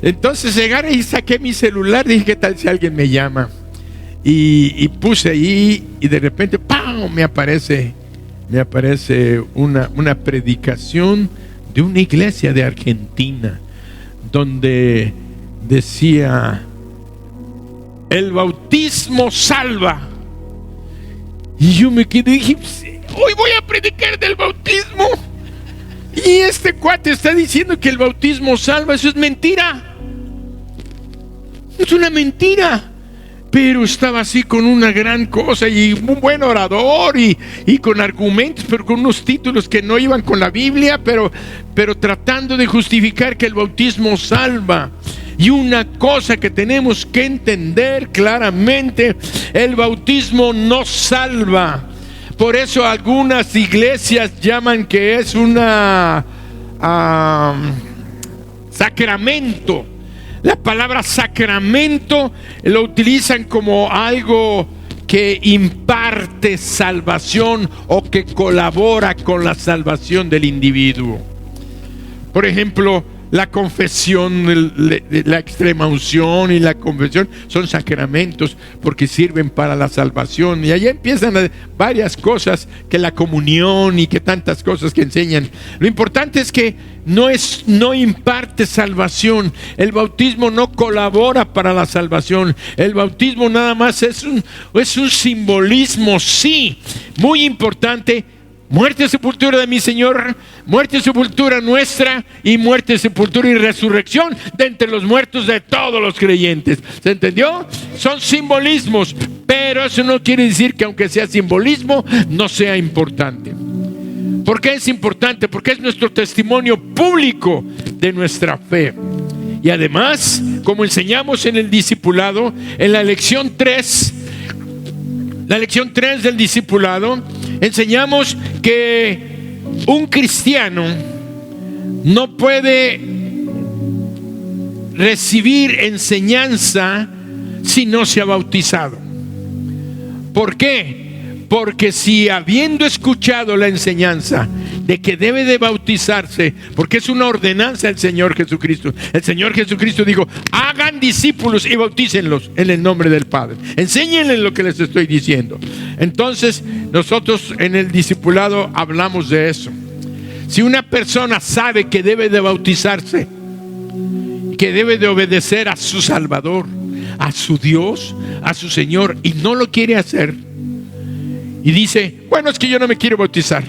Speaker 1: Entonces llegué y saqué mi celular y dije: ¿qué tal si alguien me llama? Y puse ahí, y de repente ¡pam! me aparece una predicación de una iglesia de Argentina, donde decía: el bautismo salva. Y yo me quedé y dije: hoy voy a predicar del bautismo, y este cuate está diciendo que el bautismo salva. Eso es mentira, es una mentira. Pero estaba así con una gran cosa, y un buen orador, y con argumentos, pero con unos títulos que no iban con la Biblia, pero tratando de justificar que el bautismo salva. Y una cosa que tenemos que entender claramente: el bautismo no salva. Por eso algunas iglesias llaman que es una sacramento. La palabra sacramento lo utilizan como algo que imparte salvación o que colabora con la salvación del individuo. Por ejemplo, la confesión, la extrema unción y la confesión son sacramentos porque sirven para la salvación. Y ahí empiezan varias cosas, que la comunión y que tantas cosas que enseñan. Lo importante es que no imparte salvación. El bautismo no colabora para la salvación. El bautismo nada más es un simbolismo, sí, muy importante. Muerte, sepultura de mi Señor, muerte, sepultura nuestra, y muerte, sepultura y resurrección de entre los muertos de todos los creyentes. ¿Se entendió? Son simbolismos, pero eso no quiere decir que aunque sea simbolismo, no sea importante. ¿Por qué es importante? Porque es nuestro testimonio público de nuestra fe. Y además, como enseñamos en el discipulado, en la lección 3 del discipulado, enseñamos que un cristiano no puede recibir enseñanza si no se ha bautizado. ¿Por qué? Porque si habiendo escuchado la enseñanza de que debe de bautizarse, porque es una ordenanza del Señor Jesucristo. El Señor Jesucristo dijo: hagan discípulos y bautícenlos en el nombre del Padre. Enséñenles lo que les estoy diciendo. Entonces, nosotros en el discipulado hablamos de eso. Si una persona sabe que debe de bautizarse, que debe de obedecer a su Salvador, a su Dios, a su Señor, y no lo quiere hacer, y dice: bueno, es que yo no me quiero bautizar,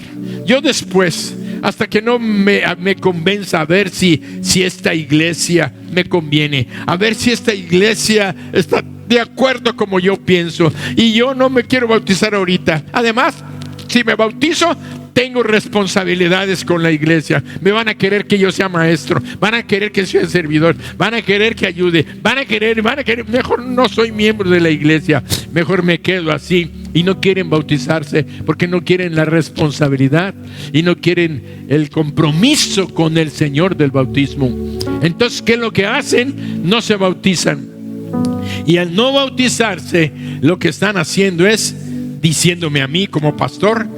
Speaker 1: yo después, hasta que no me convenza, a ver si esta iglesia me conviene, a ver si esta iglesia está de acuerdo como yo pienso, y yo no me quiero bautizar ahorita. Además, si me bautizo, tengo responsabilidades con la iglesia. Me van a querer que yo sea maestro, van a querer que sea servidor, van a querer que ayude, van a querer. Mejor no soy miembro de la iglesia, mejor me quedo así. Y no quieren bautizarse porque no quieren la responsabilidad y no quieren el compromiso con el Señor del bautismo. Entonces, ¿qué es lo que hacen? No se bautizan. Y al no bautizarse, lo que están haciendo es diciéndome a mí como pastor: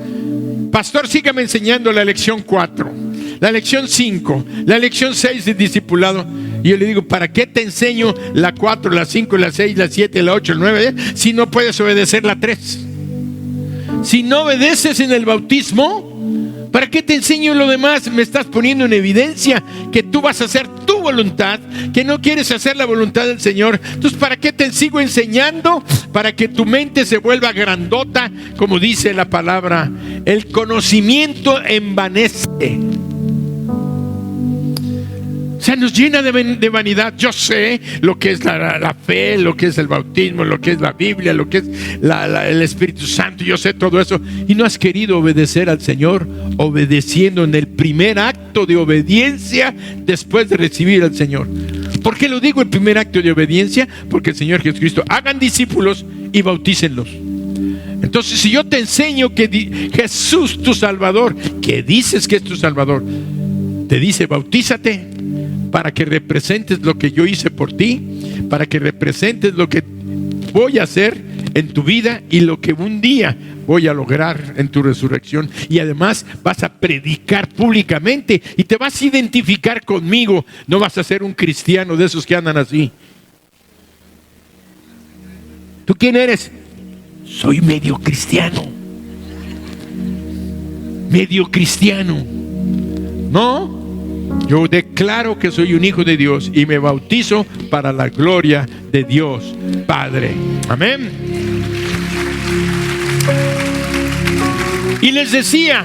Speaker 1: pastor, sígame enseñando la lección 4, la lección 5, la lección 6 del discipulado. Y yo le digo: ¿para qué te enseño la 4, la 5, la 6, la 7, la 8, la 9, si no puedes obedecer la 3? Si no obedeces en el bautismo, ¿para qué te enseño lo demás? Me estás poniendo en evidencia que tú vas a hacer tu voluntad, que no quieres hacer la voluntad del Señor. Entonces, ¿para qué te sigo enseñando? Para que tu mente se vuelva grandota, como dice la palabra. El conocimiento envanece. O sea, nos llena de vanidad. Yo sé lo que es la fe, lo que es el bautismo, lo que es la Biblia, lo que es el Espíritu Santo. Yo sé todo eso. Y no has querido obedecer al Señor, obedeciendo en el primer acto de obediencia después de recibir al Señor. ¿Por qué lo digo el primer acto de obediencia? Porque el Señor Jesucristo: hagan discípulos y bautícenlos. Entonces, si yo te enseño que Jesús, tu Salvador, que dices que es tu Salvador, te dice: bautízate, para que representes lo que yo hice por ti, para que representes lo que voy a hacer en tu vida y lo que un día voy a lograr en tu resurrección. Y además vas a predicar públicamente y te vas a identificar conmigo. No vas a ser un cristiano de esos que andan así. ¿Tú quién eres? Soy medio cristiano. Medio cristiano. No. Yo declaro que soy un hijo de Dios y me bautizo para la gloria de Dios Padre. Amén. Y les decía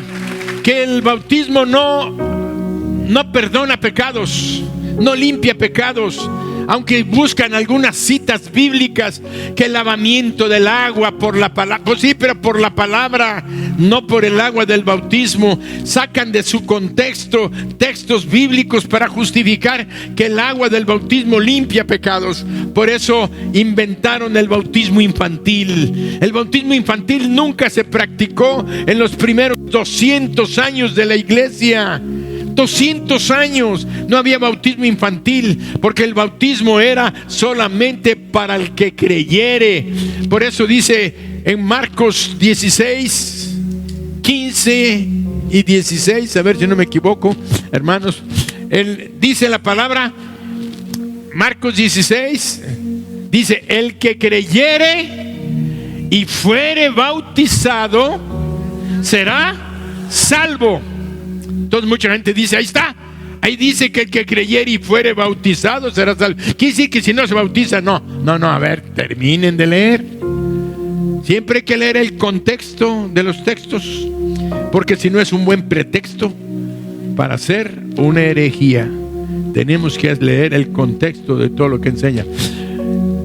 Speaker 1: que el bautismo no perdona pecados, no limpia pecados. Aunque buscan algunas citas bíblicas, que el lavamiento del agua por la palabra, pues sí, pero por la palabra, no por el agua del bautismo. Sacan de su contexto textos bíblicos para justificar que el agua del bautismo limpia pecados. Por eso inventaron el bautismo infantil. El bautismo infantil nunca se practicó en los primeros 200 años de la iglesia. 200 años no había bautismo infantil, porque el bautismo era solamente para el que creyere. Por eso dice en Marcos 16, 15 y 16, a ver si no me equivoco, hermanos, Dice la palabra, Marcos 16, dice: el que creyere y fuere bautizado será salvo. Entonces mucha gente dice, ahí está, ahí dice que el que creyere y fuere bautizado será salvo. Quiere decir que si no se bautiza, no, a ver, terminen de leer. Siempre hay que leer el contexto de los textos, porque si no es un buen pretexto para hacer una herejía. Tenemos que leer el contexto de todo lo que enseña.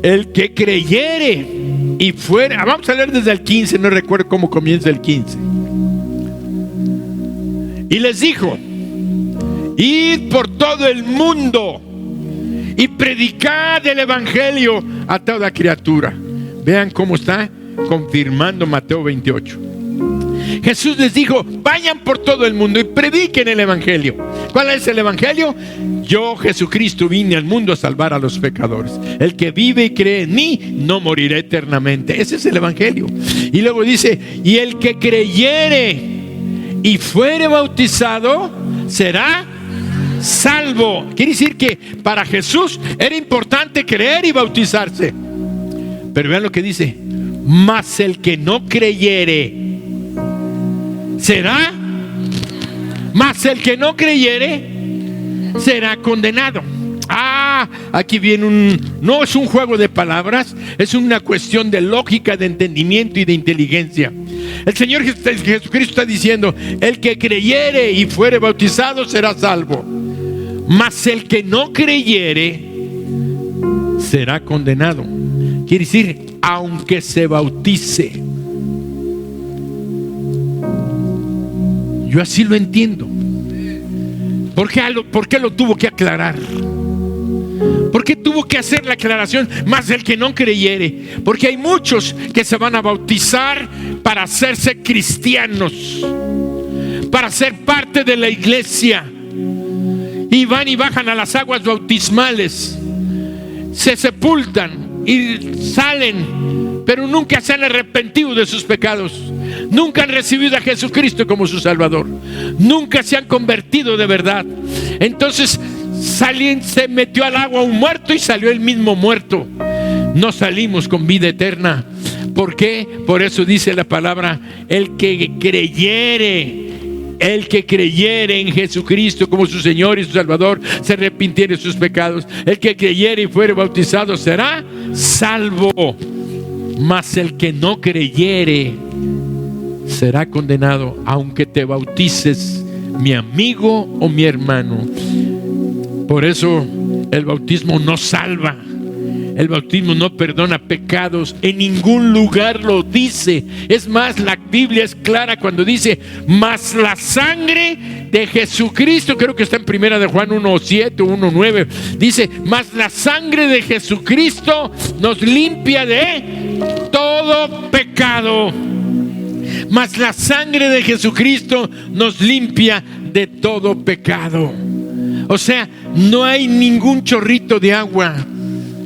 Speaker 1: El que creyere y fuera, vamos a leer desde el 15, no recuerdo cómo comienza el 15. Y les dijo: id por todo el mundo y predicad el evangelio a toda criatura. Vean cómo está confirmando Mateo 28. Jesús les dijo: vayan por todo el mundo y prediquen el evangelio. ¿Cuál es el evangelio? Yo, Jesucristo, vine al mundo a salvar a los pecadores. El que vive y cree en mí no morirá eternamente. Ese es el evangelio. Y luego dice: y el que creyere y fuere bautizado será salvo. Quiere decir que para Jesús era importante creer y bautizarse. Pero vean lo que dice: mas el que no creyere será, mas el que no creyere será condenado. Aquí viene no es un juego de palabras, es una cuestión de lógica, de entendimiento y de inteligencia. El Señor Jesucristo está diciendo: el que creyere y fuere bautizado será salvo, mas el que no creyere será condenado. Quiere decir, aunque se bautice. Yo así lo entiendo. ¿Por qué lo tuvo que aclarar? ¿Por qué tuvo que hacer la aclaración? Más el que no creyere. Porque hay muchos que se van a bautizar para hacerse cristianos, para ser parte de la iglesia, y van y bajan a las aguas bautismales, se sepultan y salen, pero nunca se han arrepentido de sus pecados. Nunca han recibido a Jesucristo como su Salvador. Nunca se han convertido de verdad. Entonces se metió al agua un muerto y salió el mismo muerto. No salimos con vida eterna. ¿Por qué? Por eso dice la palabra: el que creyere en Jesucristo como su Señor y su Salvador, se arrepintiere de sus pecados. El que creyere y fuere bautizado será salvo, mas el que no creyere será condenado. Aunque te bautices, mi amigo o mi hermano. Por eso el bautismo no salva. El bautismo no perdona pecados. En ningún lugar lo dice. Es más, la Biblia es clara cuando dice: mas la sangre de Jesucristo, creo que está en primera de Juan 1:7 o 1:9, dice: mas la sangre de Jesucristo nos limpia de todo pecado. Mas la sangre de Jesucristo nos limpia de todo pecado. O sea, no hay ningún chorrito de agua.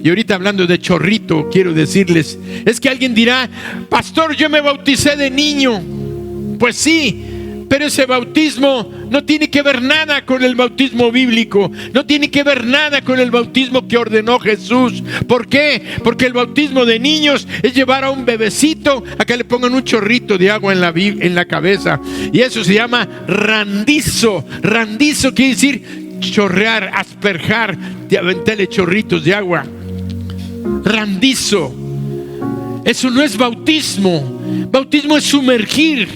Speaker 1: Y ahorita hablando de chorrito, quiero decirles, es que alguien dirá: pastor, yo me bauticé de niño. Pues sí, pero ese bautismo no tiene que ver nada con el bautismo bíblico. No tiene que ver nada con el bautismo que ordenó Jesús. ¿Por qué? Porque el bautismo de niños es llevar a un bebecito a que le pongan un chorrito de agua en la cabeza. Y eso se llama randizo. Randizo quiere decir chorrear, asperjar, de aventarle chorritos de agua. Randizo. Eso no es bautismo. Bautismo es sumergir.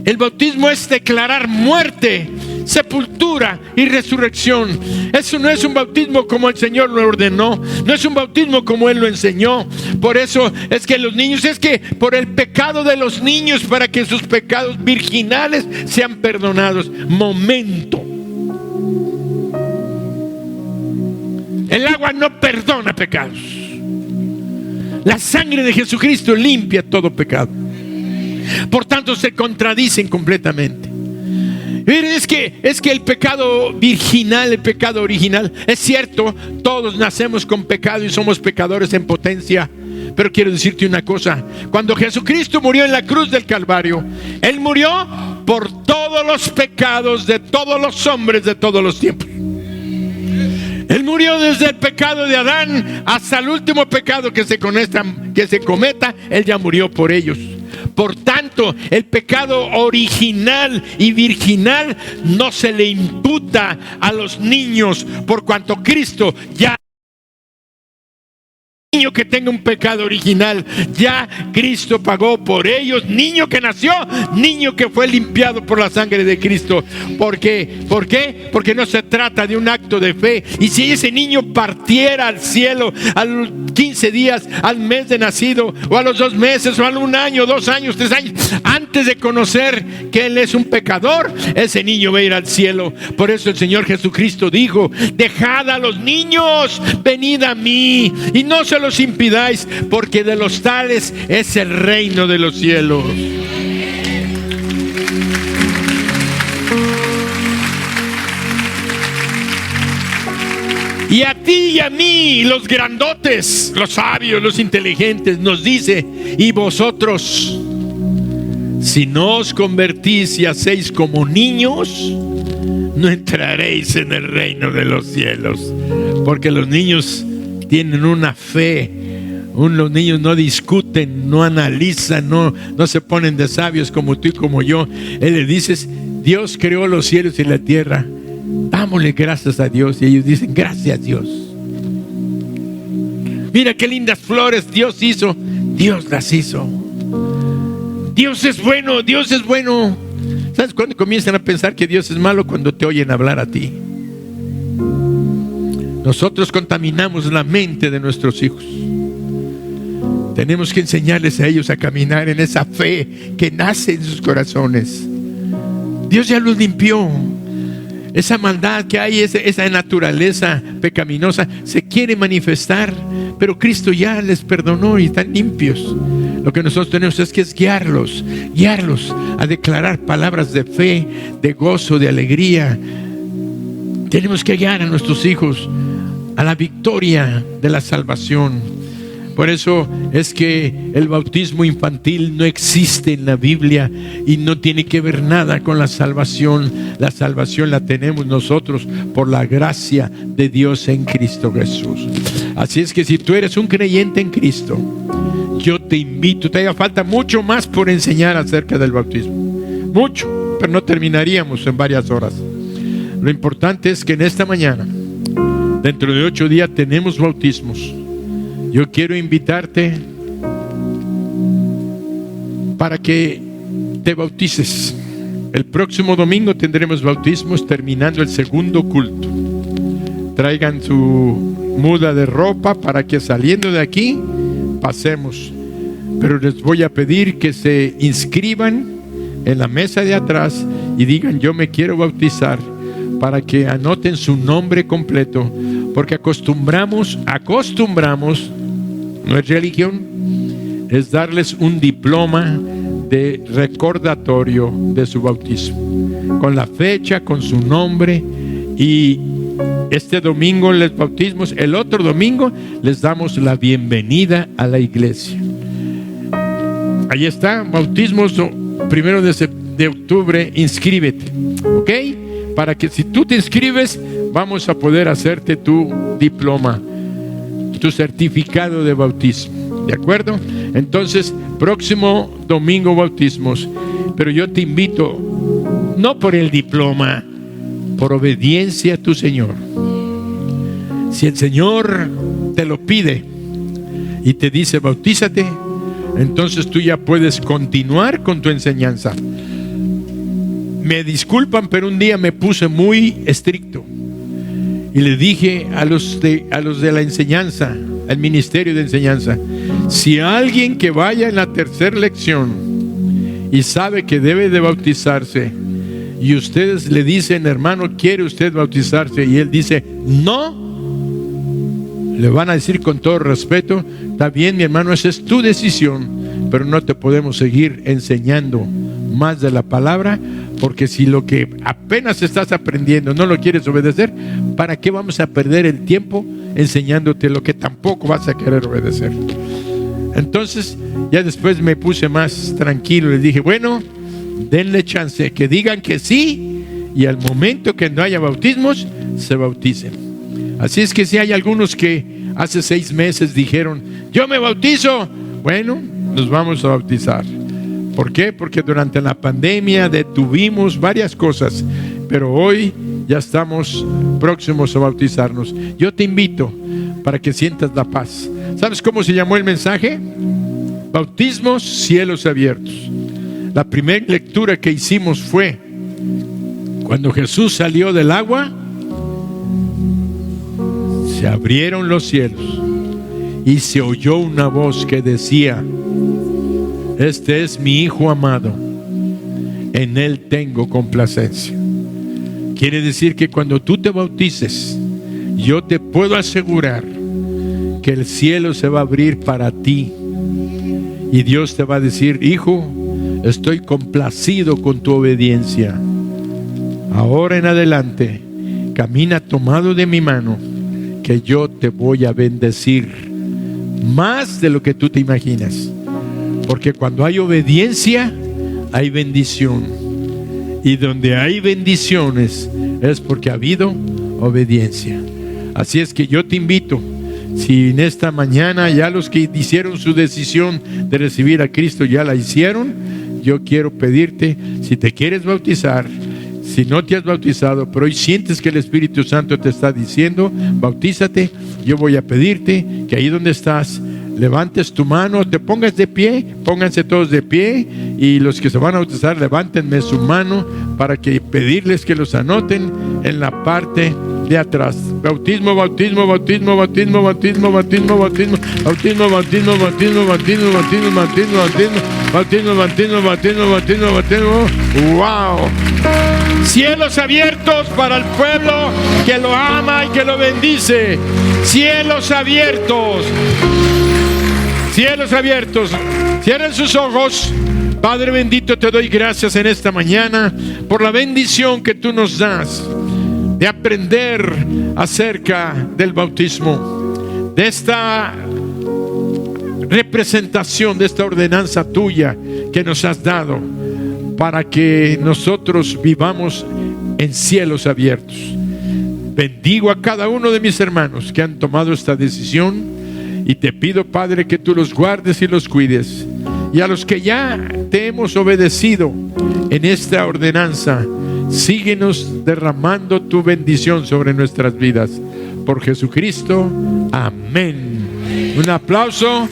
Speaker 1: El bautismo es declarar muerte, sepultura y resurrección. Eso no es un bautismo como el Señor lo ordenó. No es un bautismo como Él lo enseñó. Por eso es que los niños, es que por el pecado de los niños, para que sus pecados virginales sean perdonados. Momento. El agua no perdona pecados. La sangre de Jesucristo limpia todo pecado. Por tanto, se contradicen completamente. Es que el pecado virginal, el pecado original, es cierto, todos nacemos con pecado y somos pecadores en potencia. Pero quiero decirte una cosa: cuando Jesucristo murió en la cruz del Calvario, Él murió por todos los pecados de todos los hombres de todos los tiempos. Él murió desde el pecado de Adán hasta el último pecado que se cometa. Él ya murió por ellos. Por tanto, el pecado original y virginal no se le imputa a los niños, por cuanto Cristo ya... Niño que tenga un pecado original, ya Cristo pagó por ellos. Niño que nació, niño que fue limpiado por la sangre de Cristo. ¿Por qué? ¿Por qué? Porque no se trata de un acto de fe. Y si ese niño partiera al cielo a los 15 días, al mes de nacido, o a los 2 meses, o a 1 año, 2 años, 3 años, antes de conocer que Él es un pecador, ese niño va a ir al cielo. Por eso el Señor Jesucristo dijo: dejad a los niños, venid a mí, y no se los impidáis, porque de los tales es el reino de los cielos. Y a ti y a mí, los grandotes, los sabios, los inteligentes, nos dice: y vosotros, si no os convertís y hacéis como niños, no entraréis en el reino de los cielos. Porque los niños tienen una fe. Los niños no discuten, no analizan, no se ponen de sabios como tú y como yo. Él le dices: Dios creó los cielos y la tierra, dámosle gracias a Dios. Y ellos dicen: gracias, Dios. Mira qué lindas flores Dios hizo. Dios las hizo. Dios es bueno, Dios es bueno. ¿Sabes cuándo comienzan a pensar que Dios es malo? Cuando te oyen hablar a ti. Nosotros contaminamos la mente de nuestros hijos. Tenemos que enseñarles a ellos a caminar en esa fe que nace en sus corazones. Dios ya los limpió. Esa maldad que hay, esa naturaleza pecaminosa se quiere manifestar, pero Cristo ya les perdonó y están limpios. Lo que nosotros tenemos es que guiarlos a declarar palabras de fe, de gozo, de alegría. Tenemos que guiar a nuestros hijos a la victoria de la salvación. Por eso es que el bautismo infantil no existe en la Biblia y no tiene que ver nada con la salvación. La salvación la tenemos nosotros por la gracia de Dios en Cristo Jesús. Así es que si tú eres un creyente en Cristo, yo te invito. Todavía falta mucho más por enseñar acerca del bautismo. Mucho, pero no terminaríamos en varias horas. Lo importante es que en esta mañana, dentro de 8 días, tenemos bautismos. Yo quiero invitarte para que te bautices. El próximo domingo tendremos bautismos terminando el segundo culto. Traigan su muda de ropa para que saliendo de aquí pasemos. Pero les voy a pedir que se inscriban en la mesa de atrás y digan: yo me quiero bautizar, para que anoten su nombre completo. Porque acostumbramos, no es religión, es darles un diploma de recordatorio de su bautismo, con la fecha, con su nombre. Y este domingo les bautismos, el otro domingo les damos la bienvenida a la iglesia. Ahí está, bautismos 1 de octubre, inscríbete, ¿ok? Para que si tú te inscribes, vamos a poder hacerte tu diploma, tu certificado de bautismo, ¿de acuerdo? Entonces, próximo domingo bautismos. Pero yo te invito, no por el diploma, por obediencia a tu Señor. Si el Señor te lo pide y te dice: bautízate, entonces tú ya puedes continuar con tu enseñanza. Me disculpan, pero un día me puse muy estricto y le dije a los de la enseñanza, al ministerio de enseñanza: si alguien que vaya en la tercera lección y sabe que debe de bautizarse, y ustedes le dicen: hermano, ¿quiere usted bautizarse? Y él dice: no, le van a decir con todo respeto: está bien, mi hermano, esa es tu decisión, pero no te podemos seguir enseñando más de la palabra, porque si lo que apenas estás aprendiendo no lo quieres obedecer, ¿para qué vamos a perder el tiempo enseñándote lo que tampoco vas a querer obedecer? Entonces ya después me puse más tranquilo, les dije: bueno, denle chance, que digan que sí, y al momento que no haya bautismos, se bauticen. Así es que si hay algunos que hace 6 meses dijeron, yo me bautizo, bueno, nos vamos a bautizar. ¿Por qué? Porque durante la pandemia detuvimos varias cosas, pero hoy ya estamos próximos a bautizarnos. Yo te invito para que sientas la paz. ¿Sabes cómo se llamó el mensaje? Bautismos, cielos abiertos. La primera lectura que hicimos fue cuando Jesús salió del agua, se abrieron los cielos y se oyó una voz que decía, este es mi Hijo amado, en Él tengo complacencia. Quiere decir que cuando tú te bautices, yo te puedo asegurar que el cielo se va a abrir para ti y Dios te va a decir, hijo, estoy complacido con tu obediencia. Ahora en adelante, camina tomado de mi mano, que yo te voy a bendecir más de lo que tú te imaginas. Porque cuando hay obediencia, hay bendición. Y donde hay bendiciones, es porque ha habido obediencia. Así es que yo te invito, si en esta mañana ya los que hicieron su decisión de recibir a Cristo ya la hicieron, yo quiero pedirte, si te quieres bautizar, si no te has bautizado, pero hoy sientes que el Espíritu Santo te está diciendo, bautízate, yo voy a pedirte que ahí donde estás, levantes tu mano, te pongas de pie, pónganse todos de pie, y los que se van a bautizar, levántenme su mano para que pedirles que los anoten en la parte de atrás. Bautismo, bautismo, bautismo, bautismo, bautismo, bautismo, bautismo, bautismo, bautismo, bautismo, bautismo, bautismo, bautismo, bautismo, bautismo, bautismo, bautismo, bautismo. ¡Wow! Cielos abiertos para el pueblo que lo ama y que lo bendice. Cielos abiertos. Cielos abiertos. Cierren sus ojos. Padre bendito, te doy gracias en esta mañana por la bendición que tú nos das de aprender acerca del bautismo, de esta representación, de esta ordenanza tuya que nos has dado para que nosotros vivamos en cielos abiertos. Bendigo a cada uno de mis hermanos que han tomado esta decisión y te pido, Padre, que tú los guardes y los cuides. Y a los que ya te hemos obedecido en esta ordenanza, síguenos derramando tu bendición sobre nuestras vidas. Por Jesucristo, amén. Un aplauso.